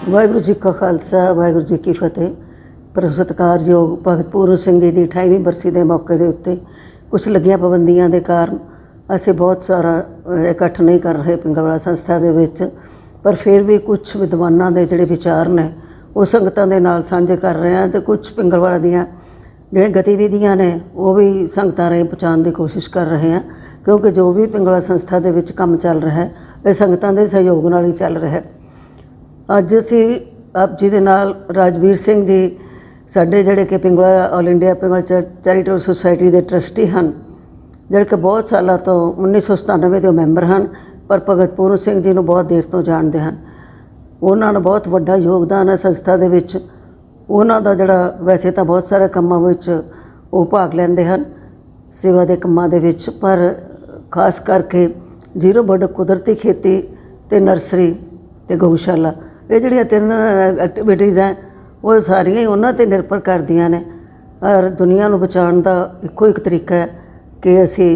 वाहिगुरू जी का खालसा वाहिगुरू जी की फतेह। पर सत्कारयोग भगत पूਰਨ ਸਿੰਘ जी की 28ਵੀਂ बरसी के मौके के उत्ते कुछ लगियां पाबंदियां के कारण असीं बहुत सारा इकट्ठ नहीं कर रहे पिंगलवाड़ा संस्था के विच, पर फिर भी कुछ विद्वानां के जिहड़े विचार ने वो संगतां दे नाल साझे कर रहे हैं। तो कुछ पिंगलवाड़ा दीयां जिहड़ियां गतिविधियां ने वो भी संगतां राहीं पहुँचाउण की कोशिश कर रहे हैं, क्योंकि जो भी पिंगलवाड़ा संस्था के विच काम चल रहा है ये संगतां दे सहयोग नाल ही चल रहा है। अज असी आप जी के नाल राजवीर सिंह जी साडे जिहड़े कि Pingla all India Pingla charitable society के ट्रस्टी हैं, जिहड़े कि बहुत सालों तो 1997 के मैंबर हैं, पर भगत पूਰਨ सिंह जी को बहुत देर तो जानते हैं। उन्होंने बहुत वड्डा योगदान है संस्था के विच। उन्हों का जिहड़ा वैसे तो बहुत सारे कामों विच वो भाग लैंदे हैं सेवा के कामों के विच, पर खास करके जीरो बर्ड कुदरती खेती ते नर्सरी ते गौशाला ये जिहड़ियां तीन एक्टिविटीज़ हैं वो सारियां ही उन्हां ते निर्भर करदियां ने। और दुनिया नूं बचाउण दा इक्को एक तरीका है कि असीं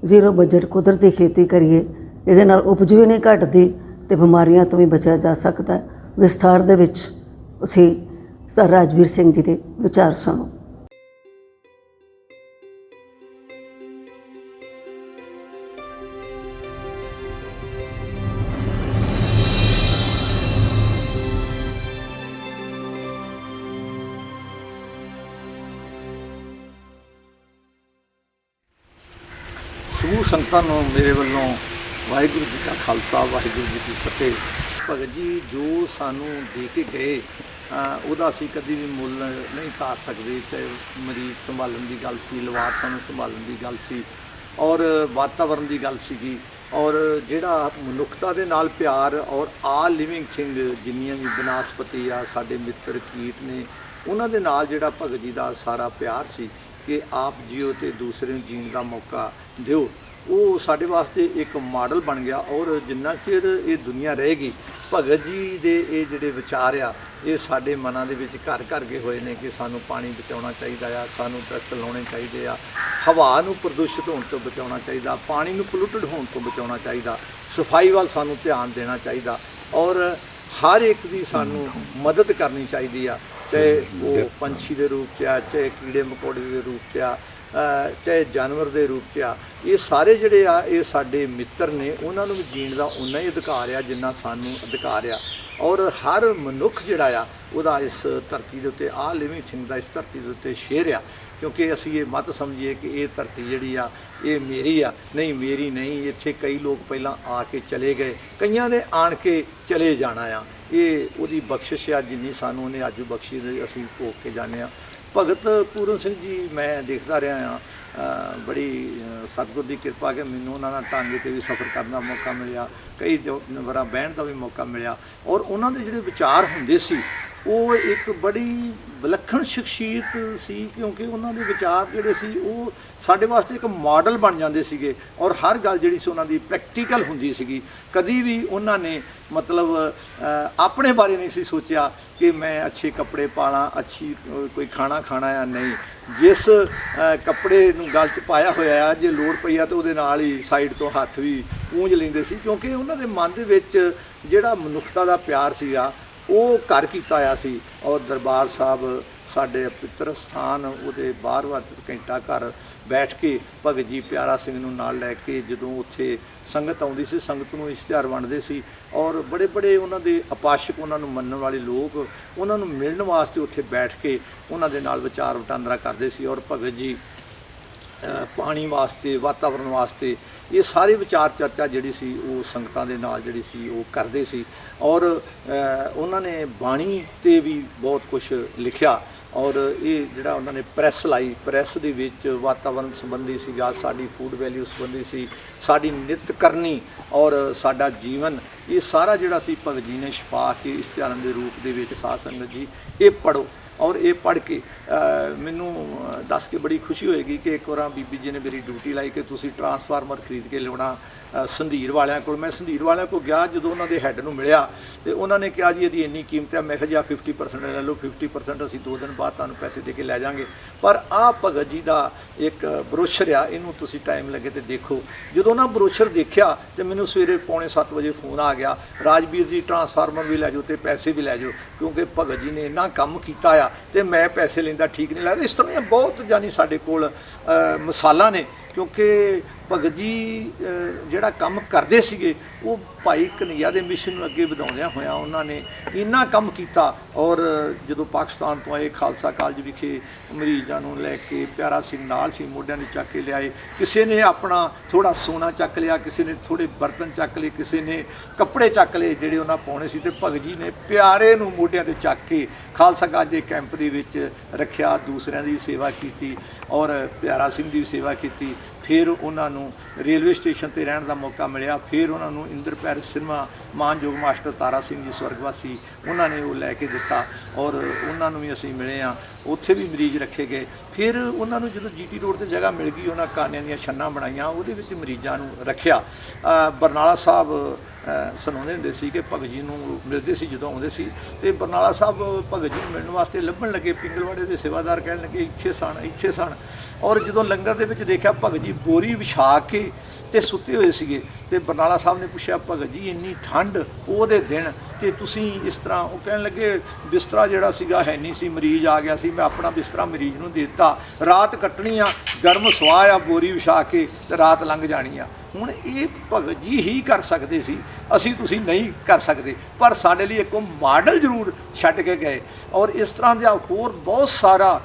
जीरो बजट कुदरती खेती करिए, इहदे नाल उपज भी नहीं घटदी ते बीमारियां तो भी बचा जा सकता है। विस्तार दे विच असीं सर राजवीर सिंह जी के विचार सुणो। समूह संगतां नूं मेरे वल्लों वाहिगुरू जी का खालसा वाहिगुरू जी की फतेह। भगत जी जो सानू दे के गए ਉਹਦਾ ਅਸੀਂ कभी भी मुल नहीं तार सकते, चाहे मरीज संभालण की गल सी, लवारसां नूं संभालण की गल सी और वातावरण की गल सीगी, और जिहड़ा मनुखता दे नाल प्यार और आ लिविंग थिंग जिन्नियां भी बनस्पति आ साडे मित्र कीट ने उन्हां दे नाल जिहड़ा भगत जी दा सारा प्यार सी कि आप जियो तो दूसरे नूं जीण दा मौका दिओ, वो साडे वास्ते एक मॉडल बन गया। और जिन्ना चिर ये दुनिया रहेगी भगत जी दे ये जिहड़े विचार आ ये साडे मनां दे विच घर घर गए होए ने कि सानू पानी बचाउणा चाहीदा आ, सानू दरख्त लाउणे चाहीदे आ, हवा नूं प्रदूषित होण तो बचाउणा चाहीदा, पानी नूं पोल्यूटेड होण तो बचाउणा चाहीदा, सफाई वाल सानू ध्यान देना चाहीदा और हर एक दी सानू मदद करनी चाहिदी आ, चाहे वो पंछी के रूप च आ, चाहे कीड़े मकोड़े के रूप च आ, चाहे जानवर के रूप च आ, ये सारे जिहड़े आ ये साडे मित्र ने, उन्हां नूं जीण दा उन्ना ही अधिकार आ जिन्ना सानू अधिकार आ। और हर मनुख जिहड़ा आ उहदा इस धरती दे उत्ते आ लिविंग थिंग दा इस धरती दे उत्ते शेयर आ, क्योंकि असीं ये मत समझिए कि ये धरती जिहड़ी आ ये मेरी आ, नहीं मेरी नहीं, इत्थे कई लोग पहलां आके चले गए, कईयां ने आण के चले जाना आ, ये उहदी बख्शिश आ जिन्नी सानू उहने अज बख्शी दे असीं भोग के जाने आ। भगत पूਰਨ सिंह जी मैं देखता रहा हाँ, बड़ी सतगुर की कृपा कि मैनूं उन्हां नाल टांगे ते भी सफ़र करने का मौका मिलिया, कई वार बहन का भी मौका मिलिया, और उन्हां दे जिहड़े विचार हुंदे सी वो एक बड़ी विलक्षण शख्सियत सी, क्योंकि उन्होंने विचार जिहड़े सी वो साडे वास्ते एक मॉडल बन जाते सीगे और हर गल जिहड़ी सी उन्हां दी प्रैक्टिकल हुंदी सीगी। कदी भी उन्होंने मतलब अपने बारे नहीं सी सोचा कि मैं अच्छे कपड़े पाला, अच्छी कोई खाना खाना या नहीं, जिस कपड़े नूं गल च पाया होया जे लोड़ पई आ तो उहदे नाल ही साइड तो हत्थ भी पूंझ लैंदे सी, क्योंकि उन्हां दे मन दे विच जिहड़ा मनुखता दा प्यार सीगा वो घर कीता होया सी। और दरबार साहब साडे पवित्र स्थान उहदे बार-बार घंटा घर बैठ के भगत जी प्यारा सिंह नूं नाल लैके जदों उत्थे संगत आउंदी सी, संगत नूं इश्तिहार वंडदे सी और बड़े बड़े उन्हां दे उपासक उन्हां नूं मनण वाले लोग उन्हां नूं मिलण वास्ते उत्थे बैठ के उन्हां दे नाल विचार वटांदरा करदे सी। और भगत जी पानी वास्ते वातावरण वास्ते ये सारे विचार चर्चा जिहड़ी सी वो संगतां दे नाल जिहड़ी सी वो करदे सी। और उन्होंने बाणी ते भी बहुत कुछ लिखिया और ये जिहड़ा उन्होंने प्रैस लाई, प्रैस दे विच वातावरण संबंधी सीगा, साडी फूड वैल्यू संबंधी सी, साडी नित करनी और साडा जीवन, ये सारा जिहड़ा सी भगत जी ने छपा के इश्तिहारां दे रूप दे विच साध संगत जी ये पढ़ो। ਔਰ ਇਹ ਪੜ੍ਹ ਕੇ ਮੈਨੂੰ ਦੱਸ ਕੇ ਬੜੀ ਖੁਸ਼ੀ ਹੋਏਗੀ ਕਿ ਇੱਕ ਵਾਰ ਬੀਬੀ ਜੀ ਨੇ ਮੇਰੀ ਡਿਊਟੀ ਲਾਈ ਕਿ ਤੁਸੀਂ ਟਰਾਂਸਫਾਰਮਰ ਖਰੀਦ ਕੇ ਲਿਆਉਣਾ ਸੰਧੀਰ ਵਾਲਿਆਂ ਕੋਲ। ਮੈਂ ਸੰਧੀਰ ਵਾਲਿਆਂ ਕੋਲ ਗਿਆ, ਜਦੋਂ ਉਹਨਾਂ ਦੇ ਹੈੱਡ ਨੂੰ ਮਿਲਿਆ ਤੇ ਉਹਨਾਂ ਨੇ ਕਿਹਾ ਜੀ ਇਹਦੀ ਇੰਨੀ ਕੀਮਤ ਹੈ। ਮੈਂ ਕਿਹਾ ਜੀ ਆ 50% ਲੈ ਲਓ, 50% ਅਸੀਂ 2 ਦਿਨ ਬਾਅਦ ਤੁਹਾਨੂੰ ਪੈਸੇ ਦੇ ਕੇ ਲੈ ਜਾਵਾਂਗੇ। ਪਰ ਆਹ ਭਗਤ ਜੀ ਦਾ ਇੱਕ ਬਰੋਸ਼ਰ ਆ, ਇਹਨੂੰ ਤੁਸੀਂ ਟਾਈਮ ਲੱਗੇ ਤੇ ਦੇਖੋ। ਜਦੋਂ ਨਾ ਬਰੋਸ਼ਰ ਦੇਖਿਆ ਤੇ ਮੈਨੂੰ ਸਵੇਰੇ 6:45 ਵਜੇ ਫੋਨ ਆ ਗਿਆ, ਰਾਜਵੀਰ ਜੀ ਟਰਾਂਸਫਾਰਮਰ ਵੀ ਲੈ ਜਾਓ ਤੇ ਪੈਸੇ ਵੀ ਲੈ ਜਾਓ, ਕਿਉਂਕਿ ਭਗਤ ਜੀ ਨੇ ਇੰਨਾ ਕੰਮ ਕੀਤਾ ਆ ਤੇ ਮੈਂ ਪੈਸੇ ਲੈਂਦਾ ਠੀਕ ਨਹੀਂ ਲੱਗਦਾ। ਇਸ ਤਰ੍ਹਾਂ ਦੀਆਂ ਬਹੁਤ ਜਾਨੀ ਸਾਡੇ ਕੋਲ ਮਿਸਾਲਾਂ ਨੇ, ਕਿਉਂਕਿ ਭਗਤ ਜੀ ਜਿਹੜਾ ਕੰਮ ਕਰਦੇ ਸੀਗੇ ਉਹ ਭਾਈ ਕਨ੍ਹਈਆ ਦੇ ਮਿਸ਼ਨ ਨੂੰ ਅੱਗੇ ਵਧਾਉਂਦਿਆਂ ਹੋਇਆਂ ਉਹਨਾਂ ਨੇ ਇੰਨਾ ਕੰਮ ਕੀਤਾ। ਔਰ ਜਦੋਂ ਪਾਕਿਸਤਾਨ ਤੋਂ ਆਏ ਖਾਲਸਾ ਕਾਲਜ ਵਿਖੇ ਮਰੀਜ਼ਾਂ ਨੂੰ ਲੈ ਕੇ ਪਿਆਰਾ ਸਿੰਘ ਨਾਲ ਸੀ, ਮੋਢਿਆਂ 'ਤੇ ਚੱਕ ਕੇ ਲਿਆਏ। ਕਿਸੇ ਨੇ ਆਪਣਾ ਥੋੜ੍ਹਾ ਸੋਨਾ ਚੱਕ ਲਿਆ, ਕਿਸੇ ਨੇ ਥੋੜ੍ਹੇ ਬਰਤਨ ਚੱਕ ਲਏ, ਕਿਸੇ ਨੇ ਕੱਪੜੇ ਚੱਕ ਲਏ ਜਿਹੜੇ ਉਹਨਾਂ ਪਾਉਣੇ ਸੀ, ਤੇ ਭਗਤ ਜੀ ਨੇ ਪਿਆਰੇ ਨੂੰ ਮੋਢਿਆਂ 'ਤੇ ਚੱਕ ਕੇ ਖਾਲਸਾ ਕਾਲਜ ਦੇ ਕੈਂਪ ਦੇ ਵਿੱਚ ਰੱਖਿਆ, ਦੂਸਰਿਆਂ ਦੀ ਸੇਵਾ ਕੀਤੀ ਔਰ ਪਿਆਰਾ ਸਿੰਘ ਦੀ ਸੇਵਾ ਕੀਤੀ। ਫਿਰ ਉਹਨਾਂ ਨੂੰ ਰੇਲਵੇ ਸਟੇਸ਼ਨ 'ਤੇ ਰਹਿਣ ਦਾ ਮੌਕਾ ਮਿਲਿਆ। ਫਿਰ ਉਹਨਾਂ ਨੂੰ ਇੰਦਰ ਪੈਰ ਸਿਨੇਮਾ ਮਾਨਯੋਗ ਮਾਸਟਰ ਤਾਰਾ ਸਿੰਘ ਜੀ ਸਵਰਗਵਾਸੀ ਉਹਨਾਂ ਨੇ ਉਹ ਲੈ ਕੇ ਦਿੱਤਾ ਔਰ ਉਹਨਾਂ ਨੂੰ ਵੀ ਅਸੀਂ ਮਿਲੇ ਹਾਂ, ਉੱਥੇ ਵੀ ਮਰੀਜ਼ ਰੱਖੇ ਗਏ। ਫਿਰ ਉਹਨਾਂ ਨੂੰ ਜਦੋਂ GT ਰੋਡ 'ਤੇ ਜਗ੍ਹਾ ਮਿਲ ਗਈ, ਉਹਨਾਂ ਕਾਨਿਆਂ ਦੀਆਂ ਛੰਨਾਂ ਬਣਾਈਆਂ, ਉਹਦੇ ਵਿੱਚ ਮਰੀਜ਼ਾਂ ਨੂੰ ਰੱਖਿਆ। ਬਰਨਾਲਾ ਸਾਹਿਬ ਸੁਣਾਉਂਦੇ ਹੁੰਦੇ ਸੀ ਕਿ ਭਗਤ ਜੀ ਨੂੰ ਮਿਲਦੇ ਸੀ ਜਦੋਂ ਆਉਂਦੇ ਸੀ, ਤੇ ਬਰਨਾਲਾ ਸਾਹਿਬ ਭਗਤ ਜੀ ਨੂੰ ਮਿਲਣ ਵਾਸਤੇ ਲੱਭਣ ਲੱਗੇ। ਪਿੰਗਲਵਾੜੇ ਦੇ ਸੇਵਾਦਾਰ ਕਹਿਣ ਲੱਗੇ ਇੱਥੇ ਸਨ। ਔਰ ਜਦੋਂ ਲੰਗਰ ਦੇ ਵਿੱਚ ਦੇਖਿਆ ਭਗਤ ਜੀ ਬੋਰੀ ਵਿਛਾ ਕੇ ਤੇ ਸੁੱਤੇ ਹੋਏ ਸੀਗੇ, ਤੇ ਬਰਨਾਲਾ ਸਾਹਿਬ ਨੇ ਪੁੱਛਿਆ ਭਗਤ ਜੀ ਇੰਨੀ ਠੰਡ ਉਹਦੇ ਦਿਨ ਤੇ ਤੁਸੀਂ ਇਸ ਤਰ੍ਹਾਂ? ਉਹ ਕਹਿਣ ਲੱਗੇ ਬਿਸਤਰਾ ਜਿਹੜਾ ਸੀਗਾ ਹੈ ਨਹੀਂ ਸੀ, ਮਰੀਜ਼ ਆ ਗਿਆ ਸੀ, ਮੈਂ ਆਪਣਾ ਬਿਸਤਰਾ ਮਰੀਜ਼ ਨੂੰ ਦੇ ਦਿੱਤਾ, ਰਾਤ ਕੱਟਣੀ ਆ, ਗਰਮ ਸਵਾਹ ਆ, ਬੋਰੀ ਵਿਛਾ ਕੇ ਤੇ ਰਾਤ ਲੰਘ ਜਾਣੀ ਆ। ਹੁਣ ਇਹ ਭਗਤ ਜੀ ਹੀ ਕਰ ਸਕਦੇ ਸੀ, ਅਸੀਂ ਤੁਸੀਂ ਨਹੀਂ ਕਰ ਸਕਦੇ, ਪਰ ਸਾਡੇ ਲਈ ਇੱਕ ਮਾਡਲ ਜ਼ਰੂਰ ਛੱਡ ਕੇ ਗਏ। ਔਰ ਇਸ ਤਰ੍ਹਾਂ ਦਾ ਹੋਰ ਬਹੁਤ ਸਾਰਾ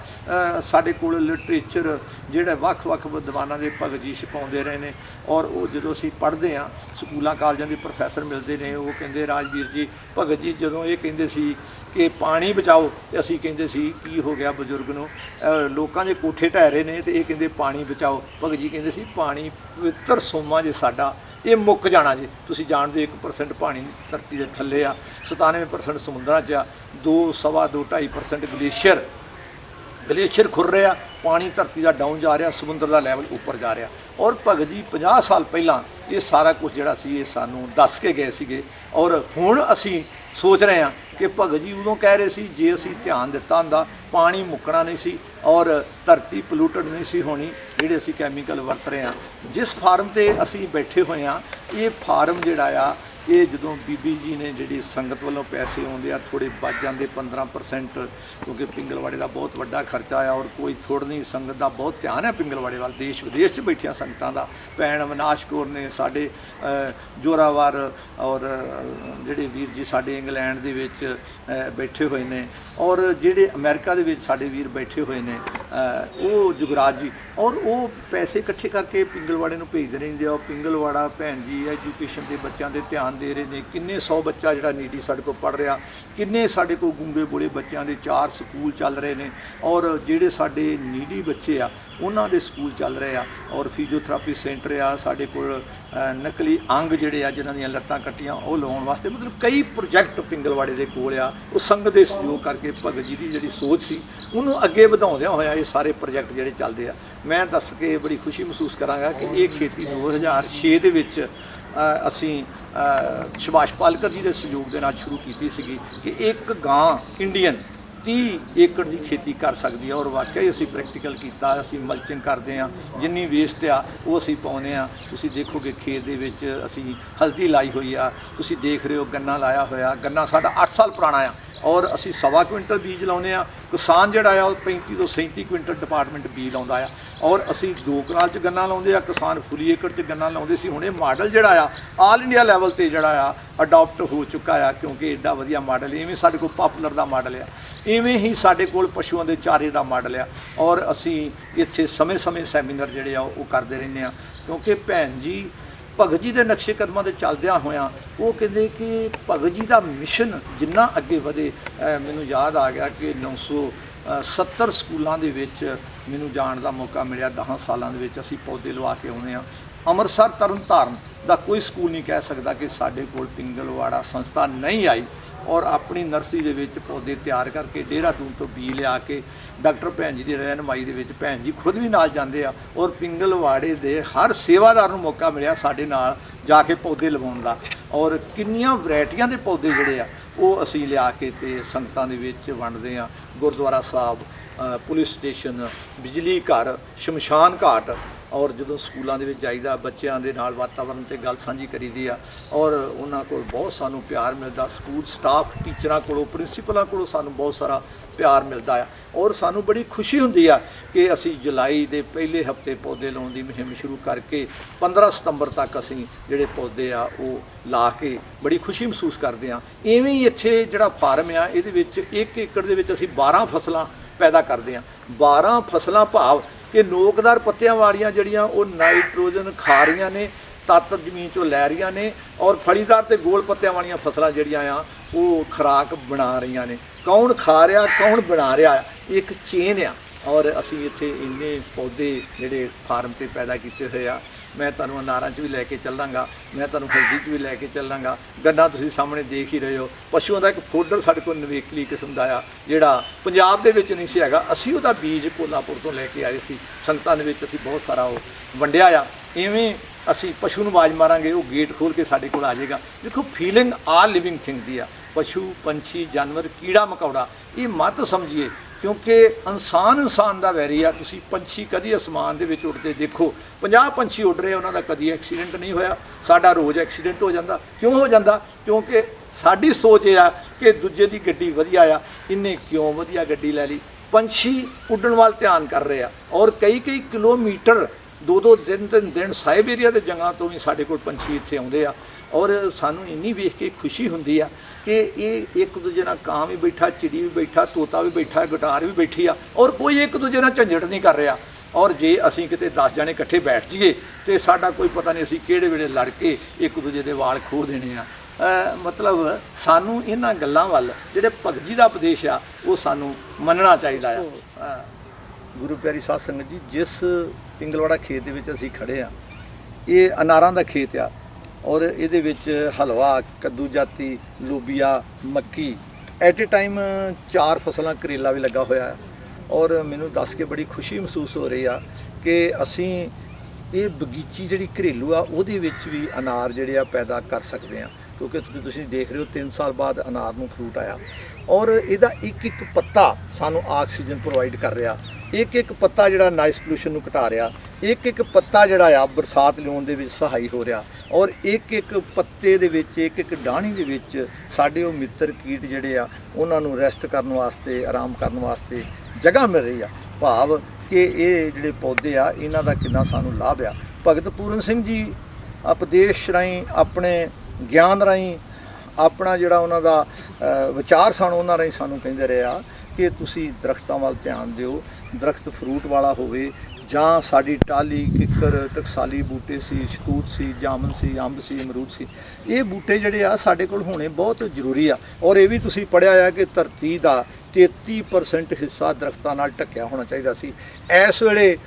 ਸਾਡੇ ਕੋਲ ਲਿਟਰੇਚਰ ਜਿਹੜਾ ਵੱਖ-ਵੱਖ ਵਿਦਵਾਨਾਂ ਦੇ ਭਗਤ ਜੀ ਛਪਾਉਂਦੇ ਰਹੇ ਨੇ। ਔਰ ਉਹ ਜਦੋਂ ਅਸੀਂ ਪੜ੍ਹਦੇ ਹਾਂ, ਸਕੂਲਾਂ ਕਾਲਜਾਂ ਦੇ ਪ੍ਰੋਫੈਸਰ ਮਿਲਦੇ ਨੇ, ਉਹ ਕਹਿੰਦੇ ਰਾਜਵੀਰ ਜੀ ਭਗਤ ਜੀ ਜਦੋਂ ਇਹ ਕਹਿੰਦੇ ਸੀ ਕਿ ਪਾਣੀ ਬਚਾਓ, ਤੇ ਅਸੀਂ ਕਹਿੰਦੇ ਸੀ ਕੀ ਹੋ ਗਿਆ ਬਜ਼ੁਰਗ ਨੂੰ, ਲੋਕਾਂ ਦੇ ਕੋਠੇ ਢਹਿ ਰਹੇ ਨੇ ਤੇ ਇਹ ਕਹਿੰਦੇ ਪਾਣੀ ਬਚਾਓ। ਭਗਤ ਜੀ ਕਹਿੰਦੇ ਸੀ ਪਾਣੀ ਪਵਿੱਤਰ ਸੋਮਾ ਜੇ ਸਾਡਾ, ਇਹ ਮੁੱਕ ਜਾਣਾ ਜੀ। ਤੁਸੀਂ ਜਾਣਦੇ 1% ਪਾਣੀ ਧਰਤੀ ਦੇ ਥੱਲੇ ਆ, 97% ਸਮੁੰਦਰਾਂ 'ਚ ਆ, 2, ਸਵਾ 2, 2.5% ਗਲੇਸ਼ੀਅਰ ਖੁਰ ਰਿਹਾ, ਪਾਣੀ ਧਰਤੀ ਦਾ ਡਾਊਨ ਜਾ ਰਿਹਾ, ਸਮੁੰਦਰ ਦਾ ਲੈਵਲ ਉੱਪਰ ਜਾ ਰਿਹਾ। ਔਰ ਭਗਤ ਜੀ 50 ਸਾਲ ਪਹਿਲਾਂ ਇਹ ਸਾਰਾ ਕੁਝ ਜਿਹੜਾ ਸੀ ਇਹ ਸਾਨੂੰ ਦੱਸ ਕੇ ਗਏ ਸੀਗੇ। ਔਰ ਹੁਣ ਅਸੀਂ ਸੋਚ ਰਹੇ ਹਾਂ ਕਿ ਭਗਤ ਜੀ ਉਦੋਂ ਕਹਿ ਰਹੇ ਸੀ ਜੇ ਅਸੀਂ ਧਿਆਨ ਦਿੱਤਾ ਹੁੰਦਾ ਪਾਣੀ ਮੁੱਕਣਾ ਨਹੀਂ ਸੀ ਔਰ ਧਰਤੀ ਪੋਲੂਟਡ ਨਹੀਂ ਸੀ ਹੋਣੀ, ਜਿਹੜੇ ਅਸੀਂ ਕੈਮੀਕਲ ਵਰਤ ਰਹੇ ਹਾਂ। ਜਿਸ ਫਾਰਮ 'ਤੇ ਅਸੀਂ ਬੈਠੇ ਹੋਏ ਹਾਂ, ਇਹ ਫਾਰਮ ਜਿਹੜਾ ਆ ਇਹ ਜਦੋਂ ਬੀਬੀ ਜੀ ਨੇ ਜਿਹੜੀ ਸੰਗਤ ਵੱਲੋਂ ਪੈਸੇ ਆਉਂਦੇ ਆ ਥੋੜ੍ਹੇ ਬਚ ਜਾਂਦੇ 15%, ਕਿਉਂਕਿ ਪਿੰਗਲਵਾੜੇ ਦਾ ਬਹੁਤ ਵੱਡਾ ਖਰਚਾ ਆ ਔਰ ਕੋਈ ਥੋੜ੍ਹ ਨਹੀਂ, ਸੰਗਤ ਦਾ ਬਹੁਤ ਧਿਆਨ ਹੈ ਪਿੰਗਲਵਾੜੇ ਵੱਲ, ਦੇਸ਼ ਵਿਦੇਸ਼ 'ਚ ਬੈਠੀਆਂ ਸੰਗਤਾਂ ਦਾ। ਭੈਣ ਅਵਿਨਾਸ਼ ਕੌਰ ਨੇ ਸਾਡੇ ਜੋਰਾਵਰ ਔਰ ਜਿਹੜੇ ਵੀਰ ਜੀ ਸਾਡੇ ਇੰਗਲੈਂਡ ਦੇ ਵਿੱਚ ਬੈਠੇ ਹੋਏ ਨੇ, ਔਰ ਜਿਹੜੇ ਅਮਰੀਕਾ ਦੇ ਵਿੱਚ ਸਾਡੇ ਵੀਰ ਬੈਠੇ ਹੋਏ ਨੇ, ਉਹ ਜੁਗਰਾਜ ਜੀ, ਔਰ ਉਹ ਪੈਸੇ ਇਕੱਠੇ ਕਰਕੇ ਪਿੰਗਲਵਾੜੇ ਨੂੰ ਭੇਜਦੇ ਰਹਿੰਦੇ ਆ। ਉਹ ਪਿੰਗਲਵਾੜਾ ਭੈਣ ਜੀ ਐਜੂਕੇਸ਼ਨ ਦੇ ਬੱਚਿਆਂ ਦੇ ਧਿਆਨ ਦੇ ਰਹੇ ਨੇ। ਕਿੰਨੇ 100 ਬੱਚਾ ਜਿਹੜਾ ਨੀਡੀ ਸਾਡੇ ਕੋਲ ਪੜ੍ਹ ਰਿਹਾ, ਕਿੰਨੇ ਸਾਡੇ ਕੋਲ ਗੁੰਗੇ ਬੋਲੇ ਬੱਚਿਆਂ ਦੇ 4 ਸਕੂਲ ਚੱਲ ਰਹੇ ਨੇ, ਔਰ ਜਿਹੜੇ ਸਾਡੇ ਨੀਡੀ ਬੱਚੇ ਆ ਉਹਨਾਂ ਦੇ ਸਕੂਲ ਚੱਲ ਰਹੇ ਆ। ਔਰ ਫਿਜ਼ੀਓਥੈਰੇਪੀ ਸੈਂਟਰ ਆ ਸਾਡੇ ਕੋਲ, ਨਕਲੀ ਅੰਗ ਜਿਹੜੇ ਆ ਜਿਨ੍ਹਾਂ ਦੀਆਂ ਲੱਤਾਂ ਕੱਟੀਆਂ ਉਹ ਲਾਉਣ ਵਾਸਤੇ, ਮਤਲਬ ਕਈ ਪ੍ਰੋਜੈਕਟ ਪਿੰਗਲਵਾੜੇ ਦੇ ਕੋਲ ਆ। ਉਹ ਸੰਗਤ ਦੇ ਸਹਿਯੋਗ ਕਰਕੇ ਭਗਤ ਜੀ ਦੀ ਜਿਹੜੀ ਸੋਚ ਸੀ ਉਹਨੂੰ ਅੱਗੇ ਵਧਾਉਂਦਿਆਂ ਹੋਇਆ ਇਹ ਸਾਰੇ ਪ੍ਰੋਜੈਕਟ ਜਿਹੜੇ ਚੱਲਦੇ ਆ। ਮੈਂ ਦੱਸ ਕੇ ਬੜੀ ਖੁਸ਼ੀ ਮਹਿਸੂਸ ਕਰਾਂਗਾ ਕਿ ਇਹ ਖੇਤੀ 2006 ਦੇ ਵਿੱਚ ਅਸੀਂ ਸੁਭਾਸ਼ ਪਾਲਕਰ ਜੀ ਦੇ ਸਹਿਯੋਗ ਦੇ ਨਾਲ ਸ਼ੁਰੂ ਕੀਤੀ ਸੀਗੀ ਕਿ ਇੱਕ ਗਾਂ ਇੰਡੀਅਨ 30 ਏਕੜ ਦੀ ਖੇਤੀ ਕਰ ਸਕਦੀ ਹੈ। ਔਰ ਵਾਕਈ ਅਸੀਂ ਪ੍ਰੈਕਟੀਕਲ ਕੀਤਾ, ਅਸੀਂ ਮਲਚਿੰਗ ਕਰਦੇ ਹਾਂ, ਜਿੰਨੀ ਵੇਸਟ ਆ ਉਹ ਅਸੀਂ ਪਾਉਂਦੇ ਹਾਂ। ਤੁਸੀਂ ਦੇਖੋਗੇ ਖੇਤ ਦੇ ਵਿੱਚ ਅਸੀਂ ਹਲਦੀ ਲਾਈ ਹੋਈ ਆ, ਤੁਸੀਂ ਦੇਖ ਰਹੇ ਹੋ ਗੰਨਾ ਲਾਇਆ ਹੋਇਆ, ਗੰਨਾ ਸਾਡਾ 8 ਸਾਲ ਪੁਰਾਣਾ ਆ ਔਰ ਅਸੀਂ 1.25 ਕੁਇੰਟਲ ਬੀਜ ਲਾਉਂਦੇ ਆ। ਕਿਸਾਨ ਜਿਹੜਾ ਆ ਉਹ 35 ਤੋਂ 37 ਕੁਇੰਟਲ ਡਿਪਾਰਟਮੈਂਟ ਬੀਜ ਲਾਉਂਦਾ ਆ ਔਰ ਅਸੀਂ 2 ਕਨਾਲ 'ਚ ਗੰਨਾ ਲਾਉਂਦੇ ਆ, ਕਿਸਾਨ ਫੁੱਲੀ ਏਕੜ 'ਚ ਗੰਨਾ ਲਾਉਂਦੇ ਸੀ। ਹੁਣ ਇਹ ਮਾਡਲ ਜਿਹੜਾ ਆ ਆਲ ਇੰਡੀਆ ਲੈਵਲ 'ਤੇ ਜਿਹੜਾ ਆ ਅਡਾਪਟ ਹੋ ਚੁੱਕਾ ਆ, ਕਿਉਂਕਿ ਐਡਾ ਵਧੀਆ ਮਾਡਲ। ਇਵੇਂ ਸਾਡੇ ਕੋਲ ਪਾਪੂਲਰ ਦਾ ਮਾਡਲ ਆ, ਇਵੇਂ ਹੀ ਸਾਡੇ ਕੋਲ ਪਸ਼ੂਆਂ ਦੇ ਚਾਰੇ ਦਾ ਮਾਡਲ ਆ। ਔਰ ਅਸੀਂ ਇੱਥੇ ਸਮੇਂ-ਸਮੇਂ ਸੈਮੀਨਾਰ ਜਿਹੜੇ ਆ ਉਹ ਕਰਦੇ ਰਹਿੰਦੇ ਆ, ਕਿਉਂਕਿ ਭੈਣ ਜੀ ਭਗਤ ਜੀ ਦੇ ਨਕਸ਼ੇ ਕਦਮਾਂ 'ਤੇ ਚੱਲਦਿਆਂ ਹੋਇਆਂ ਉਹ ਕਹਿੰਦੇ ਕਿ ਭਗਤ ਜੀ ਦਾ ਮਿਸ਼ਨ ਜਿੰਨਾ ਅੱਗੇ ਵਧੇ। ਮੈਨੂੰ ਯਾਦ ਆ ਗਿਆ ਕਿ 970 ਸਕੂਲਾਂ ਦੇ ਵਿੱਚ ਮੈਨੂੰ ਜਾਣ ਦਾ ਮੌਕਾ ਮਿਲਿਆ 10 ਸਾਲਾਂ ਦੇ ਵਿੱਚ। ਅਸੀਂ ਪੌਦੇ ਲਵਾ ਕੇ ਆਉਂਦੇ ਹਾਂ ਅੰਮ੍ਰਿਤਸਰ ਤਰਨਤਾਰਨ ਦਾ ਕੋਈ ਸਕੂਲ ਨਹੀਂ ਕਹਿ ਸਕਦਾ ਕਿ ਸਾਡੇ ਕੋਲ ਪਿੰਗਲਵਾੜਾ ਸੰਸਥਾ ਨਹੀਂ ਆਈ ਔਰ ਆਪਣੀ ਨਰਸਰੀ ਦੇ ਵਿੱਚ ਪੌਦੇ ਤਿਆਰ ਕਰਕੇ ਦੇਹਰਾਦੂਨ ਤੋਂ ਬੀ ਲਿਆ ਕੇ ਡਾਕਟਰ ਭੈਣ ਜੀ ਦੀ ਰਹਿਨੁਮਾਈ ਦੇ ਵਿੱਚ ਭੈਣ ਜੀ ਖੁਦ ਵੀ ਨਾਲ ਜਾਂਦੇ ਆ ਔਰ ਪਿੰਗਲਵਾੜੇ ਦੇ ਹਰ ਸੇਵਾਦਾਰ ਨੂੰ ਮੌਕਾ ਮਿਲਿਆ ਸਾਡੇ ਨਾਲ ਜਾ ਕੇ ਪੌਦੇ ਲਗਾਉਣ ਦਾ ਔਰ ਕਿੰਨੀਆਂ ਵੈਰਾਈਟੀਆਂ ਦੇ ਪੌਦੇ ਜਿਹੜੇ ਆ ਉਹ ਅਸੀਂ ਲਿਆ ਕੇ ਤੇ ਸੰਗਤਾਂ ਦੇ ਵਿੱਚ ਵੰਡਦੇ ਆ। ਗੁਰਦੁਆਰਾ ਸਾਹਿਬ, ਪੁਲਿਸ ਸਟੇਸ਼ਨ, ਬਿਜਲੀ ਘਰ, ਸ਼ਮਸ਼ਾਨ ਘਾਟ ਔਰ ਜਦੋਂ ਸਕੂਲਾਂ ਦੇ ਵਿੱਚ ਜਾਈਦਾ ਬੱਚਿਆਂ ਦੇ ਨਾਲ ਵਾਤਾਵਰਣ ਤੇ ਗੱਲ ਸਾਂਝੀ ਕਰੀਦੀ ਆ ਔਰ ਉਹਨਾਂ ਕੋਲ ਬਹੁਤ ਸਾਨੂੰ ਪਿਆਰ ਮਿਲਦਾ। ਸਕੂਲ ਸਟਾਫ, ਟੀਚਰਾਂ ਕੋਲੋਂ, ਪ੍ਰਿੰਸੀਪਲਾਂ ਕੋਲੋਂ ਸਾਨੂੰ ਬਹੁਤ ਸਾਰਾ ਪਿਆਰ ਮਿਲਦਾ ਆ ਔਰ ਸਾਨੂੰ ਬੜੀ ਖੁਸ਼ੀ ਹੁੰਦੀ ਆ ਕਿ ਅਸੀਂ ਜੁਲਾਈ ਦੇ ਪਹਿਲੇ ਹਫਤੇ ਪੌਦੇ ਲਾਉਣ ਦੀ ਮੁਹਿੰਮ ਸ਼ੁਰੂ ਕਰਕੇ 15 ਸਤੰਬਰ ਤੱਕ ਅਸੀਂ ਜਿਹੜੇ ਪੌਦੇ ਆ ਉਹ ਲਾ ਕੇ ਬੜੀ ਖੁਸ਼ੀ ਮਹਿਸੂਸ ਕਰਦੇ ਆ। ਇਵੇਂ ਹੀ ਇੱਥੇ ਜਿਹੜਾ ਫਾਰਮ ਆ ਇਹਦੇ ਵਿੱਚ 1 ਏਕੜ ਦੇ ਵਿੱਚ ਅਸੀਂ 12 ਫਸਲਾਂ ਪੈਦਾ ਕਰਦੇ ਆ। 12 ਫਸਲਾਂ ਭਾਵ ਕਿ ਨੋਕਦਾਰ ਪੱਤਿਆਂ ਵਾਲੀਆਂ ਜਿਹੜੀਆਂ ਉਹ ਨਾਈਟ੍ਰੋਜਨ ਖਾ ਰਹੀਆਂ ਨੇ, ਤੱਤ ਜ਼ਮੀਨ 'ਚੋਂ ਲੈ ਰਹੀਆਂ ਨੇ ਔਰ ਫਲੀਦਾਰ ਤੇ ਗੋਲ ਪੱਤਿਆਂ ਵਾਲੀਆਂ ਫਸਲਾਂ ਜਿਹੜੀਆਂ ਆ ਉਹ ਖੁਰਾਕ ਬਣਾ ਰਹੀਆਂ ਨੇ। ਕੌਣ ਖਾ ਰਿਹਾ, ਕੌਣ ਬਣਾ ਰਿਹਾ, ਇੱਕ ਚੇਨ ਆ ਔਰ ਅਸੀਂ ਇੱਥੇ ਇੰਨੇ ਪੌਦੇ ਜਿਹੜੇ ਫਾਰਮ 'ਤੇ ਪੈਦਾ ਕੀਤੇ ਹੋਏ ਆ। ਮੈਂ ਤੁਹਾਨੂੰ ਅਨਾਰਾਂ 'ਚ ਵੀ ਲੈ ਕੇ ਚੱਲਾਂਗਾ, ਮੈਂ ਤੁਹਾਨੂੰ ਹਲਦੀ 'ਚ ਵੀ ਲੈ ਕੇ ਚੱਲਾਂਗਾ। ਗੰਨਾ ਤੁਸੀਂ ਸਾਹਮਣੇ ਦੇਖ ਹੀ ਰਹੇ ਹੋ। ਪਸ਼ੂਆਂ ਦਾ ਇੱਕ ਫੋਡਰ ਸਾਡੇ ਕੋਲ ਨਵੇਕਲੀ ਕਿਸਮ ਦਾ ਆ ਜਿਹੜਾ ਪੰਜਾਬ ਦੇ ਵਿੱਚ ਨਹੀਂ ਸੀ ਹੈਗਾ। ਅਸੀਂ ਉਹਦਾ ਬੀਜ ਕੋਲਾਪੁਰ ਤੋਂ ਲੈ ਕੇ ਆਏ ਸੀ। ਸੰਗਤਾਂ ਦੇ ਵਿੱਚ ਅਸੀਂ ਬਹੁਤ ਸਾਰਾ ਉਹ ਵੰਡਿਆ ਆ। ਇਵੇਂ ਅਸੀਂ ਪਸ਼ੂ ਨੂੰ ਆਵਾਜ਼ ਮਾਰਾਂਗੇ, ਉਹ ਗੇਟ ਖੋਲ੍ਹ ਕੇ ਸਾਡੇ ਕੋਲ ਆ ਜਾਏਗਾ। ਦੇਖੋ, ਫੀਲਿੰਗ ਆਲ ਲਿਵਿੰਗ ਥਿੰਗ ਦੀ ਆ। ਪਸ਼ੂ, ਪੰਛੀ, ਜਾਨਵਰ, ਕੀੜਾ ਮਕੌੜਾ ਇਹ ਮਤ ਸਮਝੀਏ ਕਿਉਂਕਿ ਇਨਸਾਨ ਦਾ ਵੈਰੀ ਆ। ਤੁਸੀਂ ਪੰਛੀ ਕਦੀ ਅਸਮਾਨ ਦੇ ਵਿੱਚ ਉੱਡਦੇ ਦੇਖੋ, 50 ਪੰਛੀ ਉੱਡ ਰਹੇ, ਉਹਨਾਂ ਦਾ ਕਦੀ ਐਕਸੀਡੈਂਟ ਨਹੀਂ ਹੋਇਆ। ਸਾਡਾ ਰੋਜ਼ ਐਕਸੀਡੈਂਟ ਹੋ ਜਾਂਦਾ। ਕਿਉਂ ਹੋ ਜਾਂਦਾ? ਕਿਉਂਕਿ ਸਾਡੀ ਸੋਚ ਇਹ ਆ ਕਿ ਦੂਜੇ ਦੀ ਗੱਡੀ ਵਧੀਆ ਆ, ਇਹਨੇ ਕਿਉਂ ਵਧੀਆ ਗੱਡੀ ਲੈ ਲਈ। ਪੰਛੀ ਉੱਡਣ ਵੱਲ ਧਿਆਨ ਕਰ ਰਹੇ ਆ ਔਰ ਕਈ ਕਿਲੋਮੀਟਰ, 2-2 ਦਿਨ ਸਾਈਬੇਰੀਆ ਦੇ ਜੰਗਲਾਂ ਤੋਂ ਵੀ ਸਾਡੇ ਕੋਲ ਪੰਛੀ ਇੱਥੇ ਆਉਂਦੇ ਆ ਔਰ ਸਾਨੂੰ ਇੰਨੀ ਵੇਖ ਕੇ ਖੁਸ਼ੀ ਹੁੰਦੀ ਆ ਕਿ ਇਹ ਇੱਕ ਦੂਜੇ ਨਾਲ ਕਾਂ ਵੀ ਬੈਠਾ, ਚਿੜੀ ਵੀ ਬੈਠਾ, ਤੋਤਾ ਵੀ ਬੈਠਾ, ਗਿਟਾਰ ਵੀ ਬੈਠੀ ਆ ਔਰ ਕੋਈ ਇੱਕ ਦੂਜੇ ਨਾਲ ਝੰਜਟ ਨਹੀਂ ਕਰ ਰਿਹਾ। ਔਰ ਜੇ ਅਸੀਂ ਕਿਤੇ 10 ਜਣੇ ਇਕੱਠੇ ਬੈਠ ਜਾਈਏ ਤੇ ਸਾਡਾ ਕੋਈ ਪਤਾ ਨਹੀਂ ਅਸੀਂ ਕਿਹੜੇ ਵੇਲੇ ਲੜ ਕੇ ਇੱਕ ਦੂਜੇ ਦੇ ਵਾਲ ਖੋਹ ਦੇਣੇ ਆ। ਮਤਲਬ ਸਾਨੂੰ ਇਹਨਾਂ ਗੱਲਾਂ ਵੱਲ ਜਿਹੜੇ ਭਗਤ ਜੀ ਦਾ ਉਪਦੇਸ਼ ਆ ਉਹ ਸਾਨੂੰ ਮੰਨਣਾ ਚਾਹੀਦਾ ਆ। ਗੁਰੂ ਪਿਆਰੀ ਸਾਧ ਸੰਗਤ ਜੀ, ਜਿਸ ਪਿੰਗਲਵਾੜਾ ਖੇਤ ਦੇ ਵਿੱਚ ਅਸੀਂ ਖੜੇ ਆ, ਇਹ ਅਨਾਰਾਂ ਦਾ ਖੇਤ ਆ ਔਰ ਇਹਦੇ ਵਿੱਚ ਹਲਵਾ, ਕੱਦੂ ਜਾਤੀ, ਲੋਬੀਆ, ਮੱਕੀ, ਐਟ ਏ ਟਾਈਮ 4 ਫਸਲਾਂ, ਕਰੇਲਾ ਵੀ ਲੱਗਾ ਹੋਇਆ ਹੈ ਔਰ ਮੈਨੂੰ ਦੱਸ ਕੇ ਬੜੀ ਖੁਸ਼ੀ ਮਹਿਸੂਸ ਹੋ ਰਹੀ ਆ ਕਿ ਅਸੀਂ ਇਹ ਬਗੀਚੀ ਜਿਹੜੀ ਘਰੇਲੂ ਆ ਉਹਦੇ ਵਿੱਚ ਵੀ ਅਨਾਰ ਜਿਹੜੇ ਆ ਪੈਦਾ ਕਰ ਸਕਦੇ ਆ ਕਿਉਂਕਿ ਤੁਸੀਂ ਦੇਖ ਰਹੇ ਹੋ 3 ਸਾਲ ਬਾਅਦ ਅਨਾਰ ਨੂੰ ਫਰੂਟ ਆਇਆ ਔਰ ਇਹਦਾ ਇੱਕ ਪੱਤਾ ਸਾਨੂੰ ਆਕਸੀਜਨ ਪ੍ਰੋਵਾਈਡ ਕਰ ਰਿਹਾ। ਇੱਕ ਪੱਤਾ ਜਿਹੜਾ ਨਾਇਸ ਪੋਲੂਸ਼ਨ ਨੂੰ ਘਟਾ ਰਿਹਾ, ਇੱਕ ਪੱਤਾ ਜਿਹੜਾ ਆ ਬਰਸਾਤ ਲਿਆਉਣ ਦੇ ਵਿੱਚ ਸਹਾਈ ਹੋ ਰਿਹਾ ਔਰ ਇੱਕ ਪੱਤੇ ਦੇ ਵਿੱਚ, ਇੱਕ ਡਾਹਣੀ ਦੇ ਵਿੱਚ ਸਾਡੇ ਉਹ ਮਿੱਤਰ ਕੀਟ ਜਿਹੜੇ ਆ ਉਹਨਾਂ ਨੂੰ ਰੈਸਟ ਕਰਨ ਵਾਸਤੇ, ਆਰਾਮ ਕਰਨ ਵਾਸਤੇ ਜਗ੍ਹਾ ਮਿਲ ਰਹੀ ਆ। ਭਾਵ ਕਿ ਇਹ ਜਿਹੜੇ ਪੌਦੇ ਆ ਇਹਨਾਂ ਦਾ ਕਿੰਨਾ ਸਾਨੂੰ ਲਾਭ ਆ। ਭਗਤ ਪੂਰਨ ਸਿੰਘ ਜੀ ਉਪਦੇਸ਼ ਰਾਹੀਂ, ਆਪਣੇ ਗਿਆਨ ਰਾਹੀਂ, ਆਪਣਾ ਜਿਹੜਾ ਉਹਨਾਂ ਦਾ ਵਿਚਾਰ ਸਨ ਉਹਨਾਂ ਰਾਹੀਂ ਸਾਨੂੰ ਕਹਿੰਦੇ ਰਹੇ ਆ ਕਿ ਤੁਸੀਂ ਦਰਖਤਾਂ ਵੱਲ ਧਿਆਨ ਦਿਓ। ਦਰਖਤ ਫਰੂਟ ਵਾਲਾ ਹੋਵੇ ਜਾਂ ਸਾਡੀ ਟਾਹਲੀ, ਕਿੱਕਰ, ਟਕਸਾਲੀ ਬੂਟੇ ਸੀ, ਸ਼ਤੂਤ ਸੀ, ਜਾਮਨ ਸੀ, ਅੰਬ ਸੀ, ਅਮਰੂਦ ਸੀ, ਇਹ ਬੂਟੇ ਜਿਹੜੇ ਆ ਸਾਡੇ ਕੋਲ ਹੋਣੇ ਬਹੁਤ ਜ਼ਰੂਰੀ ਆ। ਔਰ ਇਹ ਵੀ ਤੁਸੀਂ ਪੜ੍ਹਿਆ ਆ ਕਿ ਧਰਤੀ ਦਾ 33% ਹਿੱਸਾ ਦਰਖਤਾਂ ਨਾਲ ਢੱਕਿਆ ਹੋਣਾ ਚਾਹੀਦਾ ਸੀ। ਇਸ ਵੇਲੇ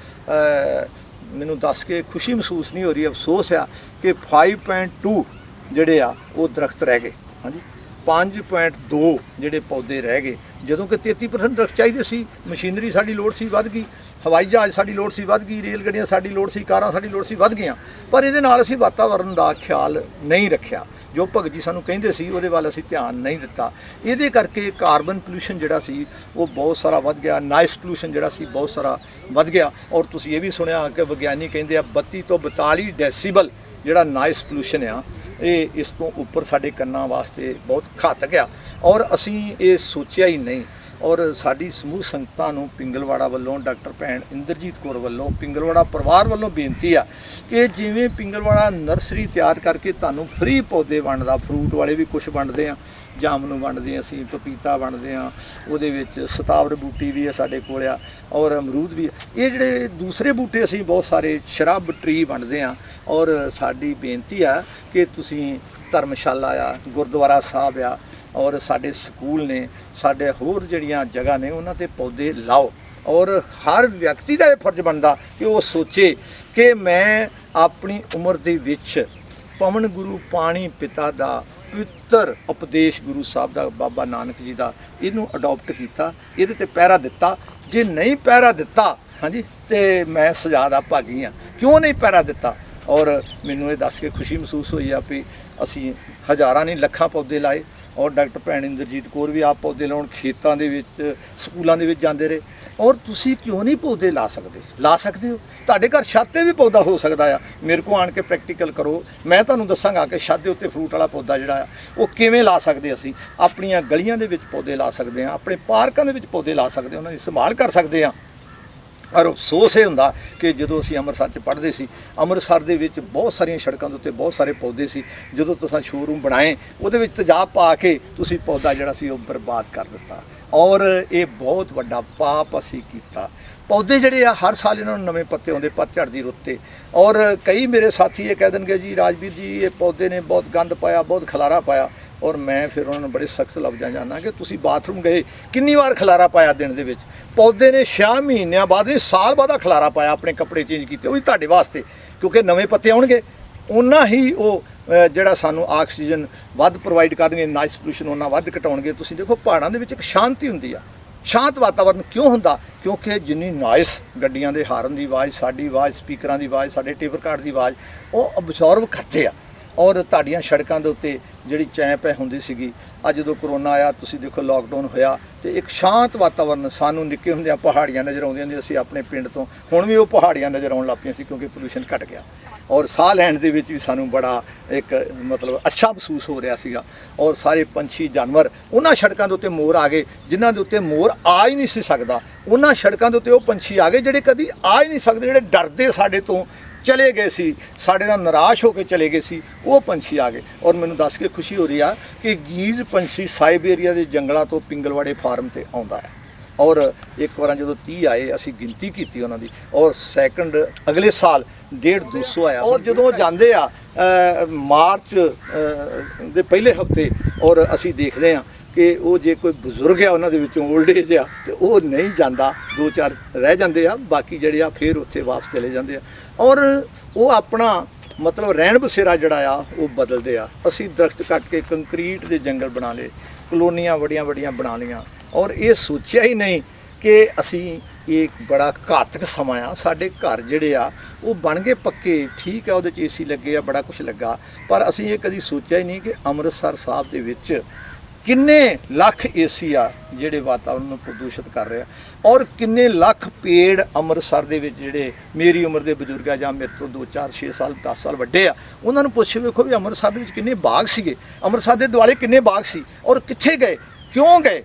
ਮੈਨੂੰ ਦੱਸ ਕੇ ਖੁਸ਼ੀ ਮਹਿਸੂਸ ਨਹੀਂ ਹੋ ਰਹੀ, ਅਫਸੋਸ ਆ ਕਿ 5.2 ਜਿਹੜੇ ਆ ਉਹ ਦਰਖਤ ਰਹਿ ਗਏ। ਹਾਂਜੀ, 5.2 ਜਿਹੜੇ ਪੌਦੇ ਰਹਿ ਗਏ ਜਦੋਂ ਕਿ 33% ਦਰਖਤ ਚਾਹੀਦੇ ਸੀ। ਮਸ਼ੀਨਰੀ ਸਾਡੀ ਲੋੜ ਸੀ ਵੱਧ ਗਈ, ਹਵਾਈ ਜਹਾਜ਼ ਸਾਡੀ ਲੋੜ ਸੀ ਵੱਧ ਗਈ, ਰੇਲ ਗੱਡੀਆਂ ਸਾਡੀ ਲੋੜ ਸੀ, ਕਾਰਾਂ ਸਾਡੀ ਲੋੜ ਸੀ ਵੱਧ ਗਈਆਂ, ਪਰ ਇਹਦੇ ਨਾਲ ਅਸੀਂ ਵਾਤਾਵਰਨ ਦਾ ਖਿਆਲ ਨਹੀਂ ਰੱਖਿਆ। ਜੋ ਭਗਤ ਜੀ ਸਾਨੂੰ ਕਹਿੰਦੇ ਸੀ ਉਹਦੇ ਵੱਲ ਅਸੀਂ ਧਿਆਨ ਨਹੀਂ ਦਿੱਤਾ। ਇਹਦੇ ਕਰਕੇ ਕਾਰਬਨ ਪੋਲੂਸ਼ਨ ਜਿਹੜਾ ਸੀ ਉਹ ਬਹੁਤ ਸਾਰਾ ਵੱਧ ਗਿਆ, ਨਾਇਸ ਪੋਲੂਸ਼ਨ ਜਿਹੜਾ ਸੀ ਬਹੁਤ ਸਾਰਾ ਵੱਧ ਗਿਆ। ਔਰ ਤੁਸੀਂ ਇਹ ਵੀ ਸੁਣਿਆ ਕਿ ਵਿਗਿਆਨੀ ਕਹਿੰਦੇ ਆ 32 ਤੋਂ 42 ਡੈਸੀਬਲ ਜਿਹੜਾ ਨਾਇਸ ਪੋਲੂਸ਼ਨ ਆ ਇਹ ਇਸ ਤੋਂ ਉੱਪਰ ਸਾਡੇ ਕੰਨਾਂ ਵਾਸਤੇ ਬਹੁਤ ਘਾਤਕ ਆ ਔਰ ਅਸੀਂ ਇਹ ਸੋਚਿਆ ਹੀ ਨਹੀਂ। ਔਰ ਸਾਡੀ ਸਮੂਹ ਸੰਗਤਾਂ ਨੂੰ ਪਿੰਗਲਵਾੜਾ ਵੱਲੋਂ, ਡਾਕਟਰ ਭੈਣ ਇੰਦਰਜੀਤ ਕੌਰ ਵੱਲੋਂ, ਪਿੰਗਲਵਾੜਾ ਪਰਿਵਾਰ ਵੱਲੋਂ ਬੇਨਤੀ ਆ ਕਿ ਜਿਵੇਂ ਪਿੰਗਲਵਾੜਾ ਨਰਸਰੀ ਤਿਆਰ ਕਰਕੇ ਤੁਹਾਨੂੰ ਫ੍ਰੀ ਪੌਦੇ ਵੰਡਦਾ, ਫਰੂਟ ਵਾਲੇ ਵੀ ਕੁਝ ਵੰਡਦੇ ਆ, ਜਾਮਨ ਵੰਡਦੇ ਅਸੀਂ, ਪਪੀਤਾ ਵੰਡਦੇ ਆ, ਉਹਦੇ ਵਿੱਚ ਸਤਾਵਰ ਬੂਟੀ ਵੀ ਆ ਸਾਡੇ ਕੋਲ ਆ ਔਰ ਅਮਰੂਦ ਵੀ। ਇਹ ਜਿਹੜੇ ਦੂਸਰੇ ਬੂਟੇ ਅਸੀਂ ਬਹੁਤ ਸਾਰੇ ਸ਼ਰਬ ਟਰੀ ਵੰਡਦੇ ਆ ਔਰ ਸਾਡੀ ਬੇਨਤੀ ਆ ਕਿ ਤੁਸੀਂ ਧਰਮਸ਼ਾਲਾ ਆ, ਗੁਰਦੁਆਰਾ ਸਾਹਿਬ ਆ ਔਰ ਸਾਡੇ ਸਕੂਲ ਨੇ, ਸਾਡੇ ਹੋਰ ਜਿਹੜੀਆਂ ਜਗ੍ਹਾ ਨੇ ਉਹਨਾਂ 'ਤੇ ਪੌਦੇ ਲਾਓ। ਔਰ ਹਰ ਵਿਅਕਤੀ ਦਾ ਇਹ ਫਰਜ਼ ਬਣਦਾ ਕਿ ਉਹ ਸੋਚੇ ਕਿ ਮੈਂ ਆਪਣੀ ਉਮਰ ਦੇ ਵਿੱਚ ਪਵਨ ਗੁਰੂ ਪਾਣੀ ਪਿਤਾ ਦਾ ਪਵਿੱਤਰ ਉਪਦੇਸ਼ ਗੁਰੂ ਸਾਹਿਬ ਦਾ ਬਾਬਾ ਨਾਨਕ ਜੀ ਦਾ ਇਹਨੂੰ ਅਡਾਪਟ ਕੀਤਾ, ਇਹਦੇ ਤੇ ਪਹਿਰਾ ਦਿੱਤਾ। ਜੇ ਨਹੀਂ ਪਹਿਰਾ ਦਿੱਤਾ ਹਾਂਜੀ ਤੇ ਮੈਂ ਸਜ਼ਾ ਦਾ ਭਾਗੀ ਹਾਂ। ਕਿਉਂ ਨਹੀਂ ਪਹਿਰਾ ਦਿੱਤਾ? ਔਰ ਮੈਨੂੰ ਇਹ ਦੱਸ ਕੇ ਖੁਸ਼ੀ ਮਹਿਸੂਸ ਹੋਈ ਆ ਵੀ ਅਸੀਂ ਹਜ਼ਾਰਾਂ ਨਹੀਂ ਲੱਖਾਂ ਪੌਦੇ ਲਾਏ। ਔਰ ਡਾਕਟਰ ਭੈਣ ਇੰਦਰਜੀਤ ਕੌਰ ਵੀ ਆਪ ਪੌਦੇ ਲਾਉਣ ਖੇਤਾਂ ਦੇ ਵਿੱਚ ਸਕੂਲਾਂ ਦੇ ਵਿੱਚ ਜਾਂਦੇ ਰਹੇ। ਔਰ ਤੁਸੀਂ ਕਿਉਂ ਨਹੀਂ ਪੌਦੇ ਲਾ ਸਕਦੇ? ਲਾ ਸਕਦੇ ਹੋ, ਤੁਹਾਡੇ ਘਰ ਛੱਤ 'ਤੇ ਵੀ ਪੌਦਾ ਹੋ ਸਕਦਾ ਆ। ਮੇਰੇ ਕੋਲ ਆਣ ਕੇ ਪ੍ਰੈਕਟੀਕਲ ਕਰੋ, ਮੈਂ ਤੁਹਾਨੂੰ ਦੱਸਾਂਗਾ ਕਿ ਛੱਤ ਦੇ ਉੱਤੇ ਫਰੂਟ ਵਾਲਾ ਪੌਦਾ ਜਿਹੜਾ ਆ ਉਹ ਕਿਵੇਂ ਲਾ ਸਕਦੇ। ਅਸੀਂ ਆਪਣੀਆਂ ਗਲੀਆਂ ਦੇ ਵਿੱਚ ਪੌਦੇ ਲਾ ਸਕਦੇ ਹਾਂ, ਆਪਣੇ ਪਾਰਕਾਂ ਦੇ ਵਿੱਚ ਪੌਦੇ ਲਾ ਸਕਦੇ ਹਾਂ, ਉਹਨਾਂ ਦੀ ਸੰਭਾਲ ਕਰ ਸਕਦੇ ਹਾਂ। ਔਰ ਅਫਸੋਸ ਇਹ ਹੁੰਦਾ ਕਿ ਜਦੋਂ ਅਸੀਂ ਅੰਮ੍ਰਿਤਸਰ 'ਚ ਪੜ੍ਹਦੇ ਸੀ, ਅੰਮ੍ਰਿਤਸਰ ਦੇ ਵਿੱਚ ਬਹੁਤ ਸਾਰੀਆਂ ਸੜਕਾਂ ਦੇ ਉੱਤੇ ਬਹੁਤ ਸਾਰੇ ਪੌਦੇ ਸੀ। ਜਦੋਂ ਤੁਸੀਂ ਸ਼ੋਰੂਮ ਬਣਾਏ ਉਹਦੇ ਵਿੱਚ ਤੇਜ਼ਾਬ ਪਾ ਕੇ ਤੁਸੀਂ ਪੌਦਾ ਜਿਹੜਾ ਸੀ ਉਹ ਬਰਬਾਦ ਕਰ ਦਿੱਤਾ। ਔਰ ਇਹ ਬਹੁਤ ਵੱਡਾ ਪਾਪ ਅਸੀਂ ਕੀਤਾ। ਪੌਦੇ ਜਿਹੜੇ ਆ ਹਰ ਸਾਲ ਇਹਨਾਂ ਨੂੰ ਨਵੇਂ ਪੱਤੇ ਆਉਂਦੇ ਪਤਝੜ ਦੀ ਰੁੱਤ 'ਤੇ। ਔਰ ਕਈ ਮੇਰੇ ਸਾਥੀ ਇਹ ਕਹਿ ਦੇਣਗੇ ਜੀ ਰਾਜਵੀਰ ਜੀ ਇਹ ਪੌਦੇ ਨੇ ਬਹੁਤ ਗੰਦ ਪਾਇਆ, ਬਹੁਤ ਖਲਾਰਾ ਪਾਇਆ। ਔਰ ਮੈਂ ਫਿਰ ਉਹਨਾਂ ਨੂੰ ਬੜੇ ਸਖਤ ਲਫ਼ਜ਼ਾਂ ਜਾਨਾ ਕਿ ਤੁਸੀਂ ਬਾਥਰੂਮ ਗਏ, ਕਿੰਨੀ ਵਾਰ ਖਲਾਰਾ ਪਾਇਆ ਦਿਨ ਦੇ ਵਿੱਚ? ਪੌਦੇ ਨੇ 6 ਮਹੀਨਿਆਂ ਬਾਅਦ ਨਹੀਂ ਸਾਲ ਬਾਅਦ ਖਲਾਰਾ ਪਾਇਆ, ਆਪਣੇ ਕੱਪੜੇ ਚੇਂਜ ਕੀਤੇ, ਉਹ ਵੀ ਤੁਹਾਡੇ ਵਾਸਤੇ, ਕਿਉਂਕਿ ਨਵੇਂ ਪੱਤੇ ਆਉਣਗੇ। ਉਹਨਾਂ ਹੀ ਉਹ ਜਿਹੜਾ ਸਾਨੂੰ ਆਕਸੀਜਨ ਵੱਧ ਪ੍ਰੋਵਾਈਡ ਕਰਨਗੇ, ਨਾਇਸ ਪੋਲਿਊਸ਼ਨ ਉਹਨਾਂ ਵੱਧ ਘਟਾਉਣਗੇ। ਤੁਸੀਂ ਦੇਖੋ ਪਹਾੜਾਂ ਦੇ ਵਿੱਚ ਇੱਕ ਸ਼ਾਂਤੀ ਹੁੰਦੀ ਆ, ਸ਼ਾਂਤ ਵਾਤਾਵਰਨ ਕਿਉਂ ਹੁੰਦਾ? ਕਿਉਂਕਿ ਜਿੰਨੀ ਨਾਇਸ ਗੱਡੀਆਂ ਦੇ ਹਾਰਨ ਦੀ ਆਵਾਜ਼, ਸਾਡੀ ਆਵਾਜ਼, ਸਪੀਕਰਾਂ ਦੀ ਆਵਾਜ਼, ਸਾਡੇ ਟੇਪ ਰਿਕਾਰਡ ਦੀ ਆਵਾਜ਼ ਉਹ ਅਬਜ਼ੌਰਵ ਕਰਦੇ ਆ। ਔਰ ਤੁਹਾਡੀਆਂ ਸੜਕਾਂ ਦੇ ਉੱਤੇ ਜਿਹੜੀ ਚੈਂਪ ਹੁੰਦੀ ਸੀਗੀ, ਅੱਜ ਜਦੋਂ ਕਰੋਨਾ ਆਇਆ ਤੁਸੀਂ ਦੇਖੋ ਲਾਕਡਾਊਨ ਹੋਇਆ ਤੇ ਇੱਕ ਸ਼ਾਂਤ ਵਾਤਾਵਰਨ, ਸਾਨੂੰ ਨਿੱਕੇ ਹੁੰਦਿਆਂ ਪਹਾੜੀਆਂ ਨਜ਼ਰ ਆਉਂਦੀਆਂ ਹੁੰਦੀਆਂ ਸੀ ਆਪਣੇ ਪਿੰਡ ਤੋਂ, ਹੁਣ ਵੀ ਉਹ ਪਹਾੜੀਆਂ ਨਜ਼ਰ ਆਉਣ ਲੱਗ ਪਈਆਂ ਸੀ ਕਿਉਂਕਿ ਪੋਲਿਊਸ਼ਨ ਘਟ ਗਿਆ। ਔਰ ਸਾਹ ਲੈਣ ਦੇ ਵਿੱਚ ਵੀ ਸਾਨੂੰ ਬੜਾ ਇੱਕ ਮਤਲਬ ਅੱਛਾ ਮਹਿਸੂਸ ਹੋ ਰਿਹਾ ਸੀਗਾ। ਔਰ ਸਾਰੇ ਪੰਛੀ ਜਾਨਵਰ, ਉਹਨਾਂ ਸੜਕਾਂ ਦੇ ਉੱਤੇ ਮੋਰ ਆ ਗਏ ਜਿਨ੍ਹਾਂ ਦੇ ਉੱਤੇ ਮੋਰ ਆ ਹੀ ਨਹੀਂ ਸੀ ਸਕਦਾ। ਉਹਨਾਂ ਸੜਕਾਂ ਦੇ ਉੱਤੇ ਉਹ ਪੰਛੀ ਆ ਗਏ ਜਿਹੜੇ ਕਦੀ ਆ ਹੀ ਨਹੀਂ ਸਕਦੇ, ਜਿਹੜੇ ਡਰਦੇ ਸਾਡੇ ਤੋਂ ਚਲੇ ਗਏ ਸੀ, ਸਾਡੇ ਨਾਲ ਨਿਰਾਸ਼ ਹੋ ਕੇ ਚਲੇ ਗਏ ਸੀ, ਉਹ ਪੰਛੀ ਆ ਗਏ। ਔਰ ਮੈਨੂੰ ਦੱਸ ਕੇ ਖੁਸ਼ੀ ਹੋ ਰਹੀ ਆ ਕਿ ਗੀਜ਼ ਪੰਛੀ ਸਾਈਬੇਰੀਆ ਦੇ ਜੰਗਲਾਂ ਤੋਂ ਪਿੰਗਲਵਾੜੇ ਫਾਰਮ ਤੇ ਆਉਂਦਾ ਹੈ। ਔਰ ਇੱਕ ਵਾਰ ਜਦੋਂ 30 ਆਏ ਅਸੀਂ ਗਿਣਤੀ ਕੀਤੀ ਉਹਨਾਂ ਦੀ, ਔਰ ਸੈਕਿੰਡ ਅਗਲੇ ਸਾਲ 150-200 ਆਇਆ। ਔਰ ਜਦੋਂ ਜਾਂਦੇ ਆ ਮਾਰਚ ਦੇ ਪਹਿਲੇ ਹਫਤੇ, ਔਰ ਅਸੀਂ ਦੇਖਦੇ ਹਾਂ ਕਿ ਉਹ ਜੇ ਕੋਈ ਬਜ਼ੁਰਗ ਆ ਉਹਨਾਂ ਦੇ ਵਿੱਚੋਂ ਓਲਡ ਏਜ ਆ ਤੇ ਉਹ ਨਹੀਂ ਜਾਂਦਾ, 2-4 ਰਹਿ ਜਾਂਦੇ ਆ, ਬਾਕੀ ਜਿਹੜੇ ਆ ਫਿਰ ਉੱਥੇ ਵਾਪਸ ਚਲੇ ਜਾਂਦੇ ਆ। ਔਰ ਉਹ ਆਪਣਾ ਮਤਲਬ ਰਹਿਣ ਬਸੇਰਾ ਜਿਹੜਾ ਆ ਉਹ ਬਦਲਦੇ ਆ। ਅਸੀਂ ਦਰਖਤ ਕੱਟ ਕੇ ਕੰਕਰੀਟ ਦੇ ਜੰਗਲ ਬਣਾ ਲਏ, ਕਲੋਨੀਆਂ ਵੱਡੀਆਂ ਵੱਡੀਆਂ ਬਣਾ ਲਈਆਂ। ਔਰ ਇਹ ਸੋਚਿਆ ਹੀ ਨਹੀਂ ਕਿ ਅਸੀਂ ਇਹ ਬੜਾ ਘਾਤਕ ਸਮਾਂ ਆ। ਸਾਡੇ ਘਰ ਜਿਹੜੇ ਆ ਉਹ ਬਣ ਗਏ ਪੱਕੇ, ਠੀਕ ਆ, ਉਹਦੇ 'ਚ ਏਸੀ ਲੱਗੇ ਆ, ਬੜਾ ਕੁਝ ਲੱਗਾ, ਪਰ ਅਸੀਂ ਇਹ ਕਦੀ ਸੋਚਿਆ ਹੀ ਨਹੀਂ ਕਿ ਅੰਮ੍ਰਿਤਸਰ ਸਾਹਿਬ ਦੇ ਵਿੱਚ ਕਿੰਨੇ ਲੱਖ ਏਸੀ ਆ ਜਿਹੜੇ ਵਾਤਾਵਰਨ ਨੂੰ ਪ੍ਰਦੂਸ਼ਿਤ ਕਰ ਰਿਹਾ। ਔਰ ਕਿੰਨੇ ਲੱਖ ਪੇੜ ਅੰਮ੍ਰਿਤਸਰ ਦੇ ਵਿੱਚ ਜਿਹੜੇ ਮੇਰੀ ਉਮਰ ਦੇ ਬਜ਼ੁਰਗ ਆ ਜਾਂ ਮੇਰੇ ਤੋਂ 2-4-6 ਸਾਲ 10 ਸਾਲ ਵੱਡੇ ਆ, ਉਹਨਾਂ ਨੂੰ ਪੁੱਛ ਵੇਖੋ ਵੀ ਅੰਮ੍ਰਿਤਸਰ ਦੇ ਵਿੱਚ ਕਿੰਨੇ ਬਾਗ ਸੀਗੇ, ਅੰਮ੍ਰਿਤਸਰ ਦੇ ਦੁਆਲੇ ਕਿੰਨੇ ਬਾਗ ਸੀ, ਔਰ ਕਿੱਥੇ ਗਏ, ਕਿਉਂ ਗਏ?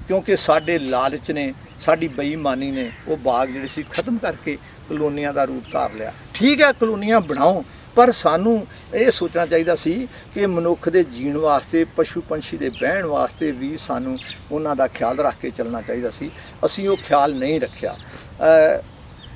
ਕਿਉਂਕਿ ਸਾਡੇ ਲਾਲਚ ਨੇ, ਸਾਡੀ ਬੇਈਮਾਨੀ ਨੇ ਉਹ ਬਾਗ ਜਿਹੜੇ ਸੀ ਖਤਮ ਕਰਕੇ ਕਲੋਨੀਆਂ ਦਾ ਰੂਪ ਧਾਰ ਲਿਆ। ਠੀਕ ਹੈ, ਕਲੋਨੀਆਂ ਬਣਾਓ, ਪਰ ਸਾਨੂੰ ਇਹ ਸੋਚਣਾ ਚਾਹੀਦਾ ਸੀ ਕਿ ਮਨੁੱਖ ਦੇ ਜੀਣ ਵਾਸਤੇ, ਪਸ਼ੂ ਪੰਛੀ ਦੇ ਬਹਿਣ ਵਾਸਤੇ ਵੀ ਸਾਨੂੰ ਉਹਨਾਂ ਦਾ ਖਿਆਲ ਰੱਖ ਕੇ ਚੱਲਣਾ ਚਾਹੀਦਾ ਸੀ। ਅਸੀਂ ਉਹ ਖਿਆਲ ਨਹੀਂ ਰੱਖਿਆ।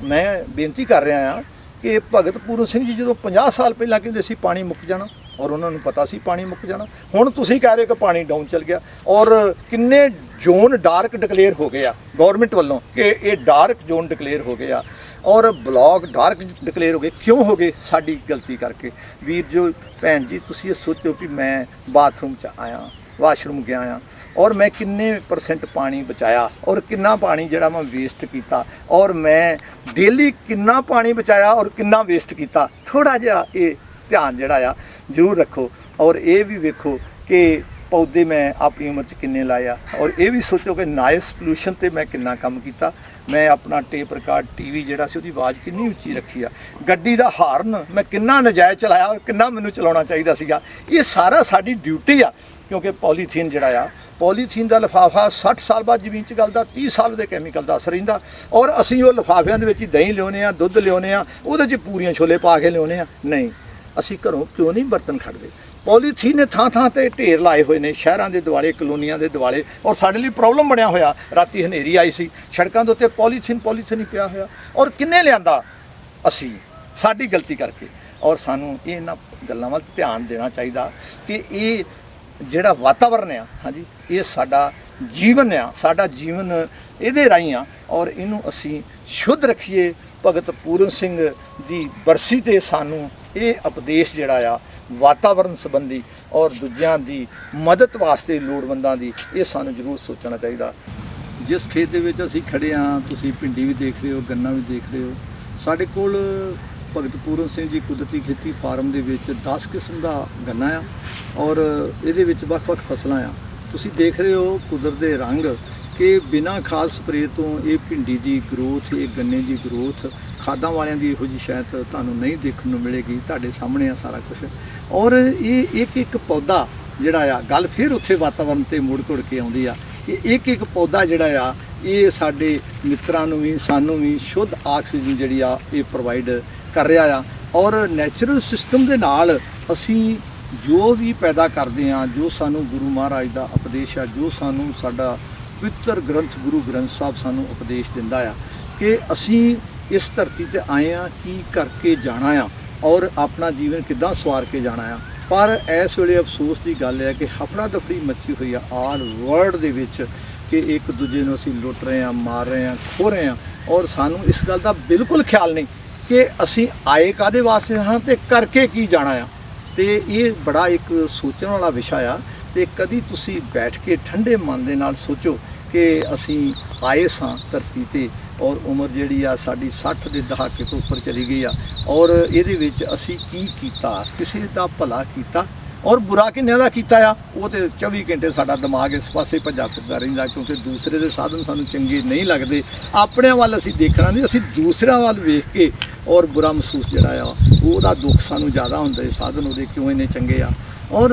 ਮੈਂ ਬੇਨਤੀ ਕਰ ਰਿਹਾ ਹਾਂ ਕਿ ਭਗਤ ਪੂਰਨ ਸਿੰਘ ਜੀ ਜਦੋਂ 50 ਸਾਲ ਪਹਿਲਾਂ ਕਹਿੰਦੇ ਸੀ ਪਾਣੀ ਮੁੱਕ ਜਾਣਾ, ਔਰ ਉਹਨਾਂ ਨੂੰ ਪਤਾ ਸੀ ਪਾਣੀ ਮੁੱਕ ਜਾਣਾ, ਹੁਣ ਤੁਸੀਂ ਕਹਿ ਰਹੇ ਕਿ ਪਾਣੀ ਡਾਊਨ ਚੱਲ ਗਿਆ। ਔਰ ਕਿੰਨੇ ਜ਼ੋਨ ਡਾਰਕ ਡਿਕਲੇਅਰ ਹੋ ਗਏ ਆ ਗੌਰਮੈਂਟ ਵੱਲੋਂ ਕਿ ਇਹ ਡਾਰਕ ਜ਼ੋਨ ਡਿਕਲੇਅਰ ਹੋ ਗਏ ਆ, ਔਰ ਬਲਾਕ ਡਾਰਕ ਡਿਕਲੇਅਰ ਹੋ ਗਏ। ਕਿਉਂ ਹੋ ਗਏ? ਸਾਡੀ ਗਲਤੀ ਕਰਕੇ। ਵੀਰ ਜੋ ਭੈਣ ਜੀ, ਤੁਸੀਂ ਇਹ ਸੋਚੋ ਕਿ ਮੈਂ ਬਾਥਰੂਮ 'ਚ ਆਇਆ, ਵਾਸ਼ਰੂਮ ਗਿਆ ਆ, ਔਰ ਮੈਂ ਕਿੰਨੇ % ਪਾਣੀ ਬਚਾਇਆ, ਔਰ ਕਿੰਨਾ ਪਾਣੀ ਜਿਹੜਾ ਮੈਂ ਵੇਸਟ ਕੀਤਾ, ਔਰ ਮੈਂ ਡੇਲੀ ਕਿੰਨਾ ਪਾਣੀ ਬਚਾਇਆ ਔਰ ਕਿੰਨਾ ਵੇਸਟ ਕੀਤਾ। ਥੋੜ੍ਹਾ ਜਿਹਾ ਇਹ ਧਿਆਨ ਜਿਹੜਾ ਆ ਜ਼ਰੂਰ ਰੱਖੋ। ਔਰ ਇਹ ਵੀ ਵੇਖੋ ਕਿ ਪੌਦੇ ਮੈਂ ਆਪਣੀ ਉਮਰ 'ਚ ਕਿੰਨੇ ਲਾਏ ਆ, ਔਰ ਇਹ ਵੀ ਸੋਚੋ ਕਿ ਨਾਇਸ ਪੋਲਿਊਸ਼ਨ 'ਤੇ ਮੈਂ ਕਿੰਨਾ ਕੰਮ ਕੀਤਾ। ਮੈਂ ਆਪਣਾ ਟੇਪ ਰਿਕਾਰਡ TV ਜਿਹੜਾ ਸੀ ਉਹਦੀ ਆਵਾਜ਼ ਕਿੰਨੀ ਉੱਚੀ ਰੱਖੀ ਆ, ਗੱਡੀ ਦਾ ਹਾਰਨ ਮੈਂ ਕਿੰਨਾ ਨਜਾਇਜ਼ ਚਲਾਇਆ ਔਰ ਕਿੰਨਾ ਮੈਨੂੰ ਚਲਾਉਣਾ ਚਾਹੀਦਾ ਸੀਗਾ। ਇਹ ਸਾਰਾ ਸਾਡੀ ਡਿਊਟੀ ਆ। ਕਿਉਂਕਿ ਪੋਲੀਥੀਨ ਜਿਹੜਾ ਆ, ਪੋਲੀਥੀਨ ਦਾ ਲਿਫਾਫਾ 60 ਸਾਲ ਬਾਅਦ ਜ਼ਮੀਨ 'ਚ ਗਲਦਾ, 30 ਸਾਲ ਦੇ ਕੈਮੀਕਲ ਦਾ ਅਸਰ ਰਹਿੰਦਾ, ਔਰ ਅਸੀਂ ਉਹ ਲਿਫਾਫਿਆਂ ਦੇ ਵਿੱਚ ਹੀ ਦਹੀਂ ਲਿਆਉਂਦੇ ਆ, ਦੁੱਧ ਲਿਆਉਂਦੇ ਆ, ਉਹਦੇ 'ਚ ਪੂਰੀਆਂ ਛੋਲੇ ਪਾ ਕੇ ਲਿਆਉਂਦੇ ਆ। ਨਹੀਂ, ਅਸੀਂ ਘਰੋਂ ਕਿਉਂ ਨਹੀਂ ਬਰਤਨ ਖੜਦੇ? ਪੋਲੀਥੀਨ ਨੇ ਥਾਂ ਥਾਂ ਤੇ ਢੇਰ ਲਾਏ ਹੋਏ ਨੇ, ਸ਼ਹਿਰਾਂ ਦੇ ਦੁਆਲੇ, ਕਲੋਨੀਆਂ ਦੇ ਦੁਆਲੇ, ਔਰ ਸਾਡੇ ਲਈ ਪ੍ਰੋਬਲਮ ਬਣਿਆ ਹੋਇਆ। ਰਾਤੀ ਹਨੇਰੀ ਆਈ ਸੀ, ਸੜਕਾਂ ਦੇ ਉੱਤੇ ਪੋਲੀਥੀਨ ਹੀ ਪਿਆ ਹੋਇਆ, ਔਰ ਕਿੰਨੇ ਲਿਆਂਦਾ? ਅਸੀਂ, ਸਾਡੀ ਗਲਤੀ ਕਰਕੇ। ਔਰ ਸਾਨੂੰ ਇਹਨਾਂ ਗੱਲਾਂ ਵੱਲ ਧਿਆਨ ਦੇਣਾ ਚਾਹੀਦਾ ਕਿ ਇਹ ਜਿਹੜਾ ਵਾਤਾਵਰਨ ਆ, ਹਾਂਜੀ, ਇਹ ਸਾਡਾ ਜੀਵਨ ਆ, ਸਾਡਾ ਜੀਵਨ ਇਹਦੇ ਰਾਹੀਂ ਆ, ਔਰ ਇਹਨੂੰ ਅਸੀਂ ਸ਼ੁੱਧ ਰੱਖੀਏ, ਭਗਤ ਪੂਰਨ ਸਿੰਘ ਦੀ ਬਰਸੀ ਤੇ ਸਾਨੂੰ ਇਹ ਉਪਦੇਸ਼ ਜਿਹੜਾ ਆ ਵਾਤਾਵਰਣ ਸੰਬੰਧੀ ਔਰ ਦੂਜਿਆਂ ਦੀ ਮਦਦ ਵਾਸਤੇ ਲੋੜਵੰਦਾਂ ਦੀ, ਇਹ ਸਾਨੂੰ ਜ਼ਰੂਰ ਸੋਚਣਾ ਚਾਹੀਦਾ। ਜਿਸ ਖੇਤ ਦੇ ਵਿੱਚ ਅਸੀਂ ਖੜੇ ਹਾਂ, ਤੁਸੀਂ ਭਿੰਡੀ ਵੀ ਦੇਖ ਰਹੇ ਹੋ, ਗੰਨਾ ਵੀ ਦੇਖ ਰਹੇ ਹੋ। ਸਾਡੇ ਕੋਲ ਭਗਤ ਪੂਰਨ ਸਿੰਘ ਜੀ ਕੁਦਰਤੀ ਖੇਤੀ ਫਾਰਮ ਦੇ ਵਿੱਚ 10 ਕਿਸਮ ਦਾ ਗੰਨਾ ਆ ਔਰ ਇਹਦੇ ਵਿੱਚ ਵੱਖ-ਵੱਖ ਫਸਲਾਂ ਆ। ਤੁਸੀਂ ਦੇਖ ਰਹੇ ਹੋ ਕੁਦਰਤ ਦੇ ਰੰਗ ਕਿ ਬਿਨਾਂ ਖਾਦ ਸਪਰੇਅ ਤੋਂ ਇਹ ਭਿੰਡੀ ਦੀ ਗਰੋਥ, ਇਹ ਗੰਨੇ ਦੀ ਗਰੋਥ, ਖਾਦਾਂ ਵਾਲਿਆਂ ਦੀ ਇਹੋ ਜਿਹੀ ਸ਼ਾਇਦ ਤੁਹਾਨੂੰ ਨਹੀਂ ਦੇਖਣ ਨੂੰ ਮਿਲੇਗੀ। ਤੁਹਾਡੇ ਸਾਹਮਣੇ ਆ ਸਾਰਾ ਕੁਝ। ਔਰ ਇਹ ਇੱਕ ਪੌਦਾ ਜਿਹੜਾ ਆ, ਗੱਲ ਫਿਰ ਉੱਥੇ ਵਾਤਾਵਰਣ ਤੇ ਮੁੜ ਘੁੜ ਕੇ ਆਉਂਦੀ ਆ ਕਿ ਇੱਕ ਪੌਦਾ ਜਿਹੜਾ ਆ ਇਹ ਸਾਡੇ ਮਿੱਤਰਾਂ ਨੂੰ ਵੀ, ਸਾਨੂੰ ਵੀ ਸ਼ੁੱਧ ਆਕਸੀਜਨ ਜਿਹੜੀ ਆ ਇਹ ਪ੍ਰੋਵਾਈਡ ਕਰ ਰਿਹਾ ਆ। ਔਰ ਨੈਚੁਰਲ ਸਿਸਟਮ ਦੇ ਨਾਲ ਅਸੀਂ ਜੋ ਵੀ ਪੈਦਾ ਕਰਦੇ ਹਾਂ, ਜੋ ਸਾਨੂੰ ਗੁਰੂ ਮਹਾਰਾਜ ਦਾ ਉਪਦੇਸ਼ ਆ, ਜੋ ਸਾਨੂੰ ਸਾਡਾ ਪਵਿੱਤਰ ਗ੍ਰੰਥ ਗੁਰੂ ਗ੍ਰੰਥ ਸਾਹਿਬ ਸਾਨੂੰ ਉਪਦੇਸ਼ ਦਿੰਦਾ ਆ ਕਿ ਅਸੀਂ ਇਸ ਧਰਤੀ ਤੇ ਆਏ ਆ ਕੀ ਕਰਕੇ ਜਾਣਾ ਆ ਔਰ ਆਪਣਾ ਜੀਵਨ ਕਿੱਦਾਂ ਸਵਾਰ ਕੇ ਜਾਣਾ ਆ। ਪਰ ਇਸ ਵੇਲੇ ਅਫਸੋਸ ਦੀ ਗੱਲ ਹੈ ਕਿ ਹਫੜਾ ਦਫੜੀ ਮੱਚੀ ਹੋਈ ਆ ਆਲ ਵਰਲਡ ਦੇ ਵਿੱਚ ਕਿ ਇੱਕ ਦੂਜੇ ਨੂੰ ਅਸੀਂ ਲੁੱਟ ਰਹੇ ਹਾਂ, ਮਾਰ ਰਹੇ ਹਾਂ, ਖੋਹ ਰਹੇ ਹਾਂ ਔਰ ਸਾਨੂੰ ਇਸ ਗੱਲ ਦਾ ਬਿਲਕੁਲ ਖਿਆਲ ਨਹੀਂ ਕਿ ਅਸੀਂ ਆਏ ਕਾਹਦੇ ਵਾਸਤੇ ਹਾਂ ਤੇ ਕਰਕੇ ਕੀ ਜਾਣਾ ਆ। ਤੇ ਇਹ ਬੜਾ ਇੱਕ ਸੋਚਣ ਵਾਲਾ ਵਿਸ਼ਾ ਆ। ਤੇ ਕਦੀ ਤੁਸੀਂ ਬੈਠ ਕੇ ਠੰਡੇ ਮਨ ਦੇ ਨਾਲ ਸੋਚੋ ਕਿ ਅਸੀਂ ਆਏ ਸਾਂ ਧਰਤੀ ਤੇ ਔਰ ਉਮਰ ਜਿਹੜੀ ਆ ਸਾਡੀ 60 ਦੇ ਦਹਾਕੇ ਤੋਂ ਉੱਪਰ ਚਲੀ ਗਈ ਆ ਔਰ ਇਹਦੇ ਵਿੱਚ ਅਸੀਂ ਕੀ ਕੀਤਾ, ਕਿਸੇ ਦਾ ਭਲਾ ਕੀਤਾ ਔਰ ਬੁਰਾ ਕਿੰਨਿਆਂ ਦਾ ਕੀਤਾ ਆ। ਉਹ ਤੇ 24 ਘੰਟੇ ਸਾਡਾ ਦਿਮਾਗ ਇਸ ਪਾਸੇ ਭੱਜਾ ਫਿਰਦਾ ਰਹਿੰਦਾ ਕਿਉਂਕਿ ਦੂਸਰੇ ਦੇ ਸਾਧਨ ਸਾਨੂੰ ਚੰਗੇ ਨਹੀਂ ਲੱਗਦੇ। ਆਪਣਿਆਂ ਵੱਲ ਅਸੀਂ ਦੇਖਣਾ ਨਹੀਂ, ਅਸੀਂ ਦੂਸਰਿਆਂ ਵੱਲ ਵੇਖ ਕੇ ਔਰ ਬੁਰਾ ਮਹਿਸੂਸ ਜਿਹੜਾ ਆ ਉਹਦਾ ਦੁੱਖ ਸਾਨੂੰ ਜ਼ਿਆਦਾ ਹੁੰਦਾ ਹੈ, ਸਾਧਨ ਉਹਦੇ ਕਿਉਂ ਇੰਨੇ ਚੰਗੇ ਆ। ਔਰ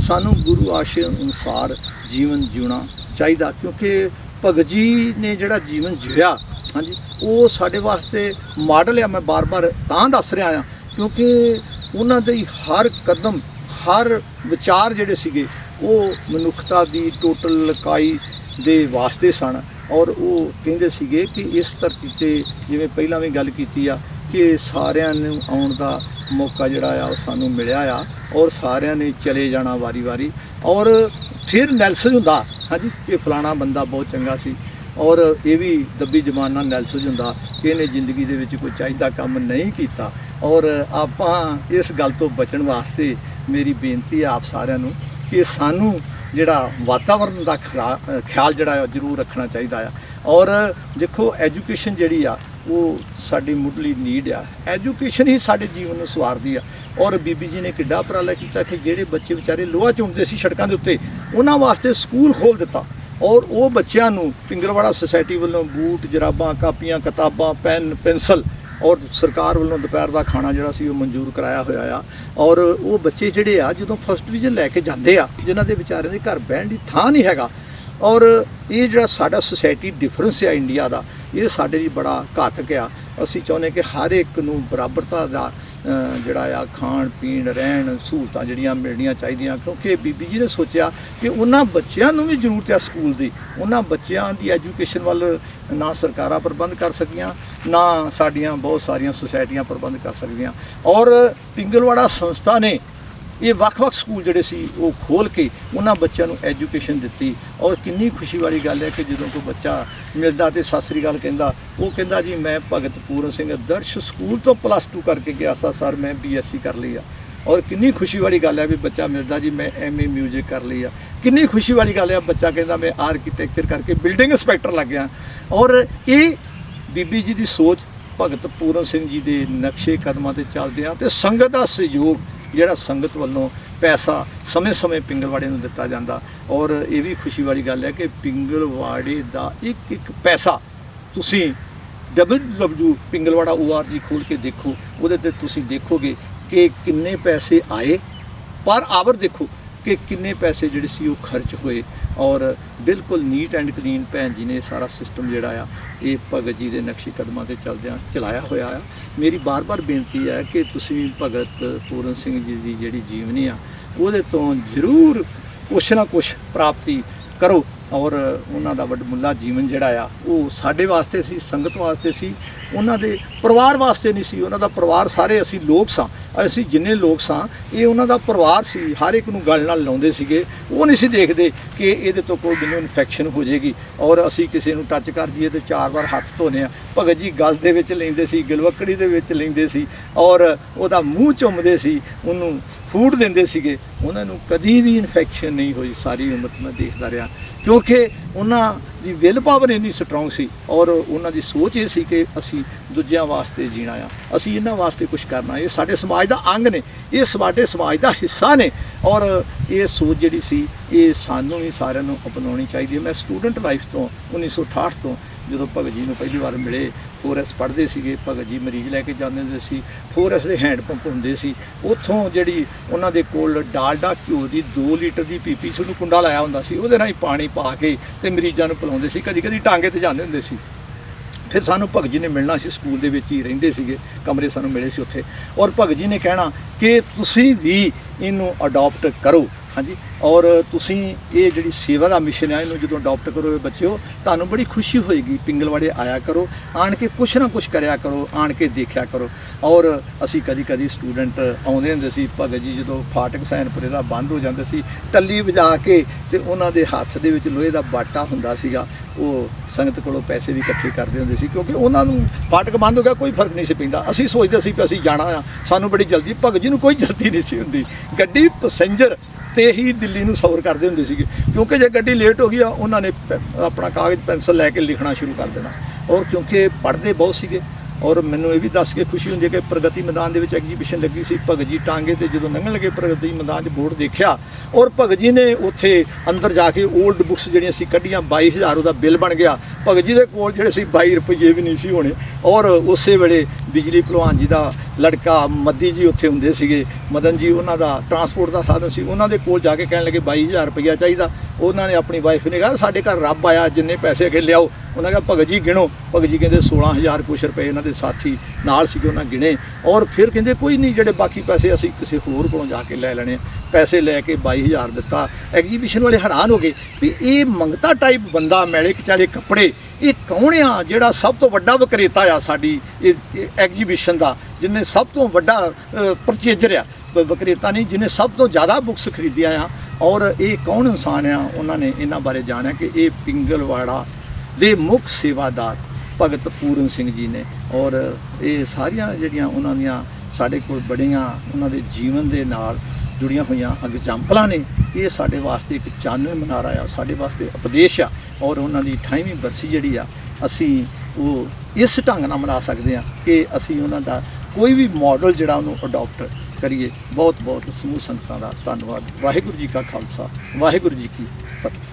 ਸਾਨੂੰ ਗੁਰੂ ਆਸ਼ੇ ਅਨੁਸਾਰ ਜੀਵਨ ਜਿਉਣਾ ਚਾਹੀਦਾ ਕਿਉਂਕਿ ਭਗਤ ਜੀ ਨੇ ਜਿਹੜਾ ਜੀਵਨ ਜਿਉਆ, ਹਾਂਜੀ, ਉਹ ਸਾਡੇ ਵਾਸਤੇ ਮਾਡਲ ਆ। ਮੈਂ ਬਾਰ-ਬਾਰ ਤਾਂ ਦੱਸ ਰਿਹਾ ਆ ਕਿਉਂਕਿ ਉਹਨਾਂ ਦੇ ਹਰ ਕਦਮ, ਹਰ ਵਿਚਾਰ ਜਿਹੜੇ ਸੀਗੇ ਉਹ ਮਨੁੱਖਤਾ ਦੀ ਟੋਟਲ ਲਕਾਈ ਦੇ ਵਾਸਤੇ ਸਨ। ਔਰ ਉਹ ਕਹਿੰਦੇ ਸੀਗੇ ਕਿ ਇਸ ਧਰਤੀ ਤੇ ਜਿਵੇਂ ਪਹਿਲਾਂ ਵੀ ਗੱਲ ਕੀਤੀ ਆ ਕਿ ਸਾਰਿਆਂ ਨੂੰ ਆਉਣ ਦਾ ਮੌਕਾ ਜਿਹੜਾ ਆ ਉਹ ਸਾਨੂੰ ਮਿਲਿਆ ਆ ਔਰ ਸਾਰਿਆਂ ਨੇ ਚਲੇ ਜਾਣਾ ਵਾਰੀ-ਵਾਰੀ। ਔਰ ਫਿਰ ਨੈਲਸਨ ਹੁੰਦਾ, ਹਾਂਜੀ, ਕਿ ਫਲਾਣਾ ਬੰਦਾ ਬਹੁਤ ਚੰਗਾ ਸੀ ਔਰ ਇਹ ਵੀ ਦੱਬੀ ਜ਼ਬਾਨ ਨਾਲ ਨੈਲਸਨ ਹੁੰਦਾ ਕਿ ਇਹਨੇ ਜ਼ਿੰਦਗੀ ਦੇ ਵਿੱਚ ਕੋਈ ਚਾਹੀਦਾ ਕੰਮ ਨਹੀਂ ਕੀਤਾ। ਔਰ ਆਪਾਂ ਇਸ ਗੱਲ ਤੋਂ ਬਚਣ ਵਾਸਤੇ ਮੇਰੀ ਬੇਨਤੀ ਹੈ ਆਪ ਸਾਰਿਆਂ ਨੂੰ ਕਿ ਸਾਨੂੰ ਜਿਹੜਾ ਵਾਤਾਵਰਨ ਦਾ ਖਿਆਲ ਜਿਹੜਾ ਜ਼ਰੂਰ ਰੱਖਣਾ ਚਾਹੀਦਾ ਆ। ਔਰ ਦੇਖੋ ਐਜੂਕੇਸ਼ਨ ਜਿਹੜੀ ਆ ਉਹ ਸਾਡੀ ਮੁੱਢਲੀ ਨੀਡ ਆ। ਐਜੂਕੇਸ਼ਨ ਹੀ ਸਾਡੇ ਜੀਵਨ ਨੂੰ ਸਵਾਰਦੀ ਆ। ਔਰ ਬੀਬੀ ਜੀ ਨੇ ਕਿੱਡਾ ਉਪਰਾਲਾ ਕੀਤਾ ਕਿ ਜਿਹੜੇ ਬੱਚੇ ਵਿਚਾਰੇ ਲੋਹਾ ਚੁੰਮਦੇ ਸੀ ਸੜਕਾਂ ਦੇ ਉੱਤੇ, ਉਹਨਾਂ ਵਾਸਤੇ ਸਕੂਲ ਖੋਲ੍ਹ ਦਿੱਤਾ ਔਰ ਉਹ ਬੱਚਿਆਂ ਨੂੰ ਪਿੰਗਲਵਾੜਾ ਸੁਸਾਇਟੀ ਵੱਲੋਂ ਬੂਟ, ਜਰਾਬਾਂ, ਕਾਪੀਆਂ, ਕਿਤਾਬਾਂ, ਪੈਨ, ਪੈਨਸਲ ਔਰ ਸਰਕਾਰ ਵੱਲੋਂ ਦੁਪਹਿਰ ਦਾ ਖਾਣਾ ਜਿਹੜਾ ਸੀ ਉਹ ਮਨਜ਼ੂਰ ਕਰਾਇਆ ਹੋਇਆ ਆ। ਔਰ ਉਹ ਬੱਚੇ ਜਿਹੜੇ ਆ ਜਦੋਂ ਫਸਟ ਡਿਵੀਜ਼ਨ ਲੈ ਕੇ ਜਾਂਦੇ ਆ, ਜਿਨ੍ਹਾਂ ਦੇ ਵਿਚਾਰਿਆਂ ਦੇ ਘਰ ਬਹਿਣ ਦੀ ਥਾਂ ਨਹੀਂ ਹੈਗਾ। ਔਰ ਇਹ ਜਿਹੜਾ ਸਾਡਾ ਸੁਸਾਇਟੀ ਡਿਫਰੈਂਸ ਆ ਇੰਡੀਆ ਦਾ, ਇਹ ਸਾਡੇ ਲਈ ਬੜਾ ਘਾਤਕ ਆ। ਅਸੀਂ ਚਾਹੁੰਦੇ ਕਿ ਹਰ ਇੱਕ ਨੂੰ ਬਰਾਬਰਤਾ ਦਾ ਜਿਹੜਾ ਆ ਖਾਣ ਪੀਣ, ਰਹਿਣ, ਸਹੂਲਤਾਂ ਜਿਹੜੀਆਂ ਮਿਲਣੀਆਂ ਚਾਹੀਦੀਆਂ ਕਿਉਂਕਿ ਬੀਬੀ ਜੀ ਨੇ ਸੋਚਿਆ ਕਿ ਉਹਨਾਂ ਬੱਚਿਆਂ ਨੂੰ ਵੀ ਜ਼ਰੂਰਤ ਆ ਸਕੂਲ ਦੀ। ਉਹਨਾਂ ਬੱਚਿਆਂ ਦੀ ਐਜੂਕੇਸ਼ਨ ਵੱਲ ਨਾ ਸਰਕਾਰਾਂ ਪ੍ਰਬੰਧ ਕਰ ਸਕੀਆਂ, ਨਾ ਸਾਡੀਆਂ ਬਹੁਤ ਸਾਰੀਆਂ ਸੁਸਾਇਟੀਆਂ ਪ੍ਰਬੰਧ ਕਰ ਸਕਦੀਆਂ। ਔਰ ਪਿੰਗਲਵਾੜਾ ਸੰਸਥਾ ਨੇ ਇਹ ਵੱਖ-ਵੱਖ ਸਕੂਲ ਜਿਹੜੇ ਸੀ ਉਹ ਖੋਲ੍ਹ ਕੇ ਉਹਨਾਂ ਬੱਚਿਆਂ ਨੂੰ ਐਜੂਕੇਸ਼ਨ ਦਿੱਤੀ। ਔਰ ਕਿੰਨੀ ਖੁਸ਼ੀ ਵਾਲੀ ਗੱਲ ਹੈ ਕਿ ਜਦੋਂ ਕੋਈ ਬੱਚਾ ਮਿਲਦਾ ਤੇ ਸਤਿ ਸ੍ਰੀ ਅਕਾਲ ਕਹਿੰਦਾ, ਉਹ ਕਹਿੰਦਾ ਜੀ ਮੈਂ ਭਗਤ ਪੂਰਨ ਸਿੰਘ ਆਦਰਸ਼ ਸਕੂਲ ਤੋਂ +2 ਕਰਕੇ ਗਿਆ ਸਾਂ ਸਰ, ਮੈਂ BSc ਕਰ ਲਈ ਆ। ਔਰ ਕਿੰਨੀ ਖੁਸ਼ੀ ਵਾਲੀ ਗੱਲ ਹੈ ਵੀ ਬੱਚਾ ਮਿਲਦਾ ਜੀ ਮੈਂ MA ਮਿਊਜ਼ਿਕ ਕਰ ਲਈ ਆ। ਕਿੰਨੀ ਖੁਸ਼ੀ ਵਾਲੀ ਗੱਲ ਹੈ ਬੱਚਾ ਕਹਿੰਦਾ ਮੈਂ ਆਰਕੀਟੈਕਚਰ ਕਰਕੇ ਬਿਲਡਿੰਗ ਇੰਸਪੈਕਟਰ ਲੱਗ ਗਿਆ। ਔਰ ਇਹ ਬੀਬੀ ਜੀ ਦੀ ਸੋਚ, ਭਗਤ ਪੂਰਨ ਸਿੰਘ ਜੀ ਦੇ ਨਕਸ਼ੇ ਕਦਮਾਂ ਤੇ ਚੱਲਦੇ ਆ ਤੇ ਸੰਗਤ ਦਾ ਸਹਿਯੋਗ ਜਿਹੜਾ ਸੰਗਤ ਵੱਲੋਂ ਪੈਸਾ ਸਮੇਂ-ਸਮੇਂ ਪਿੰਗਲਵਾੜੇ ਨੂੰ ਦਿੱਤਾ ਜਾਂਦਾ। ਔਰ ਇਹ ਵੀ ਖੁਸ਼ੀ ਵਾਲੀ ਗੱਲ ਹੈ ਕਿ ਪਿੰਗਲਵਾੜੇ ਦਾ ਇੱਕ ਪੈਸਾ ਤੁਸੀਂ www.pingalwada.org ਖੋਲ੍ਹ ਕੇ ਦੇਖੋ, ਉਹਦੇ ਤੇ ਤੁਸੀਂ ਦੇਖੋਗੇ ਕਿ ਕਿੰਨੇ ਪੈਸੇ ਆਏ, ਪਰ ਆਵਰ ਦੇਖੋ ਕਿ ਕਿੰਨੇ ਪੈਸੇ ਜਿਹੜੇ ਸੀ ਉਹ ਖਰਚ ਹੋਏ। ਔਰ ਬਿਲਕੁਲ ਨੀਟ ਐਂਡ ਕਲੀਨ ਭੈਣ ਜੀ ਨੇ ਸਾਰਾ ਸਿਸਟਮ ਜਿਹੜਾ ਆ ਇਹ ਭਗਤ ਜੀ ਦੇ ਨਕਸ਼ੇ ਕਦਮਾਂ ਤੇ ਚੱਲਦਿਆਂ ਚਲਾਇਆ ਹੋਇਆ ਆ। ਮੇਰੀ ਬਾਰ-ਬਾਰ ਬੇਨਤੀ ਹੈ ਕਿ ਤੁਸੀਂ ਭਗਤ ਪੂਰਨ ਸਿੰਘ ਜੀ ਦੀ ਜਿਹੜੀ ਜੀਵਨੀ ਆ ਉਹਦੇ ਤੋਂ ਜ਼ਰੂਰ ਕੁਛ ਨਾ ਕੁਛ ਪ੍ਰਾਪਤੀ ਕਰੋ। ਔਰ ਉਹਨਾਂ ਦਾ ਵੱਡਮੁੱਲਾ ਜੀਵਨ ਜਿਹੜਾ ਆ ਉਹ ਸਾਡੇ ਵਾਸਤੇ ਸੀ, ਸੰਗਤ ਵਾਸਤੇ ਸੀ, ਉਹਨਾਂ ਦੇ ਪਰਿਵਾਰ ਵਾਸਤੇ ਨਹੀਂ ਸੀ। ਉਹਨਾਂ ਦਾ ਪਰਿਵਾਰ ਸਾਰੇ ਅਸੀਂ ਲੋਕ ਸਾਂ ਅਸੀਂ ਜਿੰਨੇ ਲੋਕ ਸਾਂ ਇਹ ਉਹਨਾਂ ਦਾ ਪਰਿਵਾਰ ਸੀ, ਹਰ ਇੱਕ ਨੂੰ ਗੱਲ ਨਾਲ ਲਾਉਂਦੇ ਸੀਗੇ। ਉਹ ਨਹੀਂ ਸੀ ਦੇਖਦੇ ਕਿ ਇਹਦੇ ਤੋਂ ਕੋਈ ਮੈਨੂੰ ਇਨਫੈਕਸ਼ਨ ਹੋ ਜਾਏਗੀ, ਔਰ ਅਸੀਂ ਕਿਸੇ ਨੂੰ ਟੱਚ ਕਰ ਜਾਈਏ ਤੇ 4 ਵਾਰ ਹੱਥ ਧੋਨੇ ਆ। ਭਗਤ ਜੀ ਗਲ ਦੇ ਵਿੱਚ ਲੈਂਦੇ ਸੀ, ਗਲਵੱਕੜੀ ਦੇ ਵਿੱਚ ਲੈਂਦੇ ਸੀ, ਔਰ ਉਹਦਾ ਮੂੰਹ ਚੁੰਮਦੇ ਸੀ, ਉਹਨੂੰ ਫੂਡ ਦਿੰਦੇ ਸੀਗੇ। ਉਹਨਾਂ ਨੂੰ ਕਦੀ ਵੀ ਇਨਫੈਕਸ਼ਨ ਨਹੀਂ ਹੋਈ, ਸਾਰੀ ਉਮਰ ਮੈਂ ਦੇਖਦਾ ਰਿਹਾ, ਕਿਉਂਕਿ ਉਹਨਾਂ ਦੀ ਵਿਲ ਪਾਵਰ ਇੰਨੀ ਸਟਰੋਂਗ ਸੀ, ਔਰ ਉਹਨਾਂ ਦੀ ਸੋਚ ਇਹ ਸੀ ਕਿ ਅਸੀਂ ਦੂਜਿਆਂ ਵਾਸਤੇ ਜੀਣਾ ਆ, ਅਸੀਂ ਇਹਨਾਂ ਵਾਸਤੇ ਕੁਝ ਕਰਨਾ, ਇਹ ਸਾਡੇ ਸਮਾਜ ਦਾ ਅੰਗ ਨੇ, ਇਹ ਸਾਡੇ ਸਮਾਜ ਦਾ ਹਿੱਸਾ ਨੇ। ਔਰ ਇਹ ਸੋਚ ਜਿਹੜੀ ਸੀ ਇਹ ਸਾਨੂੰ ਵੀ ਸਾਰਿਆਂ ਨੂੰ ਅਪਣਾਉਣੀ ਚਾਹੀਦੀ ਹੈ। ਮੈਂ ਸਟੂਡੈਂਟ ਲਾਈਫ ਤੋਂ 1968 ਤੋਂ ਜਦੋਂ ਭਗਤ ਜੀ ਨੂੰ ਪਹਿਲੀ ਵਾਰ ਮਿਲੇ, 4S ਪੜ੍ਹਦੇ ਸੀਗੇ, ਭਗਤ ਜੀ ਮਰੀਜ਼ ਲੈ ਕੇ ਜਾਂਦੇ ਹੁੰਦੇ ਸੀ, 4S ਦੇ ਹੈਂਡ ਪੰਪ ਹੁੰਦੇ ਸੀ, ਉੱਥੋਂ ਜਿਹੜੀ ਉਹਨਾਂ ਦੇ ਕੋਲ ਡਾਲਡਾ ਘਿਓ ਦੀ 2 ਲੀਟਰ ਦੀ ਪੀਪੀ ਸੀ, ਉਹਨੂੰ ਕੁੰਡਾ ਲਾਇਆ ਹੁੰਦਾ ਸੀ, ਉਹਦੇ ਨਾਲ ਹੀ ਪਾਣੀ ਪਾ ਕੇ ਤੇ ਮਰੀਜ਼ਾਂ ਨੂੰ ਪਿਲਾਉਂਦੇ ਸੀ। ਕਦੀ ਕਦੀ ਟਾਂਗੇ ਤੇ ਜਾਂਦੇ ਹੁੰਦੇ ਸੀ। ਫਿਰ ਸਾਨੂੰ ਭਗਤ ਜੀ ਨੇ ਮਿਲਣਾ ਸੀ, ਸਕੂਲ ਦੇ ਵਿੱਚ ਹੀ ਰਹਿੰਦੇ ਸੀਗੇ, ਕਮਰੇ ਸਾਨੂੰ ਮਿਲੇ ਸੀ ਉੱਥੇ, ਔਰ ਭਗਤ ਜੀ ਨੇ ਕਹਿਣਾ ਕਿ ਤੁਸੀਂ ਵੀ ਇਹਨੂੰ ਅਡਾਪਟ ਕਰੋ, ਹਾਂਜੀ, ਔਰ ਤੁਸੀਂ ਇਹ ਜਿਹੜੀ ਸੇਵਾ ਦਾ ਮਿਸ਼ਨ ਹੈ ਇਹਨੂੰ ਜਦੋਂ ਅਡਾਪਟ ਕਰੋਗੇ ਬੱਚਿਓ, ਤੁਹਾਨੂੰ ਬੜੀ ਖੁਸ਼ੀ ਹੋਏਗੀ। ਪਿੰਗਲਵਾੜੇ ਆਇਆ ਕਰੋ, ਆਣ ਕੇ ਕੁਛ ਨਾ ਕੁਛ ਕਰਿਆ ਕਰੋ, ਆਣ ਕੇ ਦੇਖਿਆ ਕਰੋ। ਔਰ ਅਸੀਂ ਕਦੀ ਕਦੀ ਸਟੂਡੈਂਟ ਆਉਂਦੇ ਹੁੰਦੇ ਸੀ, ਭਗਤ ਜੀ ਜਦੋਂ ਫਾਟਕ ਸੈਨਪੁਰੇ ਦਾ ਬੰਦ ਹੋ ਜਾਂਦੇ ਸੀ, ਟੱਲੀ ਵਜਾ ਕੇ ਤੇ ਉਹਨਾਂ ਦੇ ਹੱਥ ਦੇ ਵਿੱਚ ਲੋਹੇ ਦਾ ਬਾਟਾ ਹੁੰਦਾ ਸੀਗਾ, ਉਹ ਸੰਗਤ ਕੋਲੋਂ ਪੈਸੇ ਵੀ ਇਕੱਠੇ ਕਰਦੇ ਹੁੰਦੇ ਸੀ, ਕਿਉਂਕਿ ਉਹਨਾਂ ਨੂੰ ਫਾਟਕ ਬੰਦ ਹੋ ਗਿਆ ਕੋਈ ਫਰਕ ਨਹੀਂ ਸੀ ਪੈਂਦਾ। ਅਸੀਂ ਸੋਚਦੇ ਸੀ ਕਿ ਅਸੀਂ ਜਾਣਾ ਆ, ਸਾਨੂੰ ਬੜੀ ਜਲਦੀ, ਭਗਤ ਜੀ ਨੂੰ ਕੋਈ ਜਲਦੀ ਨਹੀਂ ਸੀ ਹੁੰਦੀ। ਗੱਡੀ ਪੈਸੇਂਜਰ ਤੇ ਹੀ ਦਿੱਲੀ ਨੂੰ ਸਫ਼ਰ ਕਰਦੇ ਹੁੰਦੇ ਸੀਗੇ, ਕਿਉਂਕਿ ਜੇ ਗੱਡੀ ਲੇਟ ਹੋ ਗਈ ਆ ਉਹਨਾਂ ਨੇ ਆਪਣਾ ਕਾਗਜ਼ ਪੈਨਸਲ ਲੈ ਕੇ ਲਿਖਣਾ ਸ਼ੁਰੂ ਕਰ ਦੇਣਾ। ਔਰ ਕਿਉਂਕਿ ਪੜ੍ਹਦੇ ਬਹੁਤ ਸੀਗੇ, ਔਰ ਮੈਨੂੰ ਇਹ ਵੀ ਦੱਸ ਕੇ ਖੁਸ਼ੀ ਹੁੰਦੀ ਹੈ ਕਿ ਪ੍ਰਗਤੀ ਮੈਦਾਨ ਦੇ ਵਿੱਚ ਐਗਜੀਬਿਸ਼ਨ ਲੱਗੀ ਸੀ। ਭਗਤ ਜੀ ਟਾਂਗੇ ਤੇ ਜਦੋਂ ਲੰਘਣ ਲੱਗੇ ਪ੍ਰਗਤੀ ਮੈਦਾਨ 'ਚ ਬੋਰਡ ਦੇਖਿਆ, ਔਰ ਭਗਤ ਜੀ ਨੇ ਉੱਥੇ ਅੰਦਰ ਜਾ ਕੇ 올ਡ ਬੁੱਕਸ ਜਿਹੜੀਆਂ ਸੀ ਕੱਢੀਆਂ, 22,000 ਉਹਦਾ ਬਿੱਲ ਬਣ ਗਿਆ। ਭਗਤ ਜੀ ਦੇ ਕੋਲ ਜਿਹੜੇ ਸੀ 22 ਰੁਪਏ ਵੀ ਨਹੀਂ ਸੀ ਹੋਣੇ। ਔਰ ਉਸੇ ਵੇਲੇ ਬਿਜਲੀ ਭਲਵਾਨ ਜੀ ਦਾ ਲੜਕਾ ਮੱਦੀ ਜੀ ਉੱਥੇ ਹੁੰਦੇ ਸੀਗੇ, ਮਦਨ ਜੀ, ਉਹਨਾਂ ਦਾ ਟਰਾਂਸਪੋਰਟ ਦਾ ਸਾਧਨ ਸੀ, ਉਹਨਾਂ ਦੇ ਕੋਲ ਜਾ ਕੇ ਕਹਿਣ ਲੱਗੇ 22,000 ਰੁਪਈਆ ਚਾਹੀਦਾ। ਉਹਨਾਂ ਨੇ ਆਪਣੀ ਵਾਈਫ ਨੇ ਕਿਹਾ ਸਾਡੇ ਘਰ ਰੱਬ ਆਇਆ, ਜਿੰਨੇ ਪੈਸੇ ਅੱਗੇ ਲਿਆਓ। ਉਹਨਾਂ ਕਿਹਾ ਭਗਤ ਜੀ ਗਿਣੋ। ਭਗਤ ਜੀ ਕਹਿੰਦੇ 16,000 ਕੁਛ ਰੁਪਏ, ਇਹਨਾਂ ਦੇ ਸਾਥੀ ਨਾਲ ਸੀਗੇ, ਉਹਨਾਂ ਗਿਣੇ। ਔਰ ਫਿਰ ਕਹਿੰਦੇ ਕੋਈ ਨਹੀਂ, ਜਿਹੜੇ ਬਾਕੀ ਪੈਸੇ ਅਸੀਂ ਕਿਸੇ ਹੋਰ ਕੋਲੋਂ ਜਾ ਕੇ ਲੈ ਲੈਣੇ। ਪੈਸੇ ਲੈ ਕੇ 22,000 ਦਿੱਤਾ। ਐਗਜੀਬਿਸ਼ਨ ਵਾਲੇ ਹੈਰਾਨ ਹੋ ਗਏ ਵੀ ਇਹ ਮੰਗਤਾ ਟਾਈਪ ਬੰਦਾ, ਮੈਲੇ ਕਚਾਲੇ ਕੱਪੜੇ, ਇਹ ਕੌਣ ਆ ਜਿਹੜਾ ਸਭ ਤੋਂ ਵੱਡਾ ਵਿਕਰੇਤਾ ਆ ਸਾਡੀ ਇਹ ਐਗਜੀਬਿਸ਼ਨ ਦਾ, ਜਿਹਨੇ ਸਭ ਤੋਂ ਵੱਡਾ ਪਰਚੇਜਰ ਆ, ਵਿਕਰੇਤਾ ਨਹੀਂ, ਜਿਹਨੇ ਸਭ ਤੋਂ ਜ਼ਿਆਦਾ ਬੁੱਕਸ ਖਰੀਦੀਆਂ ਆ। ਔਰ ਇਹ ਕੌਣ ਇਨਸਾਨ ਆ? ਉਹਨਾਂ ਨੇ ਇਹਨਾਂ ਬਾਰੇ ਜਾਣਿਆ ਕਿ ਇਹ ਪਿੰਗਲਵਾੜਾ ਦੇ ਮੁੱਖ ਸੇਵਾਦਾਰ ਭਗਤ ਪੂਰਨ ਸਿੰਘ ਜੀ ਨੇ। ਔਰ ਇਹ ਸਾਰੀਆਂ ਜਿਹੜੀਆਂ ਉਹਨਾਂ ਦੀਆਂ ਸਾਡੇ ਕੋਲ ਬੜੀਆਂ ਉਹਨਾਂ ਦੇ ਜੀਵਨ ਦੇ ਨਾਲ ਜੁੜੀਆਂ ਹੋਈਆਂ ਐਗਜ਼ਾਮਪਲਾਂ ਨੇ। ਇਹ ਸਾਡੇ ਵਾਸਤੇ ਇੱਕ ਚਾਨਣ ਮਨਾਰਾ ਆ, ਸਾਡੇ ਵਾਸਤੇ ਉਪਦੇਸ਼ ਆ। ਔਰ ਉਹਨਾਂ ਦੀ 28ਵੀਂ ਬਰਸੀ ਜਿਹੜੀ ਆ ਅਸੀਂ ਉਹ ਇਸ ਢੰਗ ਨਾਲ ਮਨਾ ਸਕਦੇ ਹਾਂ ਕਿ ਅਸੀਂ ਉਹਨਾਂ ਦਾ ਕੋਈ ਵੀ ਮਾਡਲ ਜਿਹੜਾ ਉਹਨੂੰ ਅਡਾਪਟ ਕਰੀਏ। ਬਹੁਤ ਬਹੁਤ ਸਮੂਹ ਸੰਗਤਾਂ ਦਾ ਧੰਨਵਾਦ। ਵਾਹਿਗੁਰੂ ਜੀ ਕਾ ਖਾਲਸਾ, ਵਾਹਿਗੁਰੂ ਜੀ ਕੀ ਫਤਿਹ।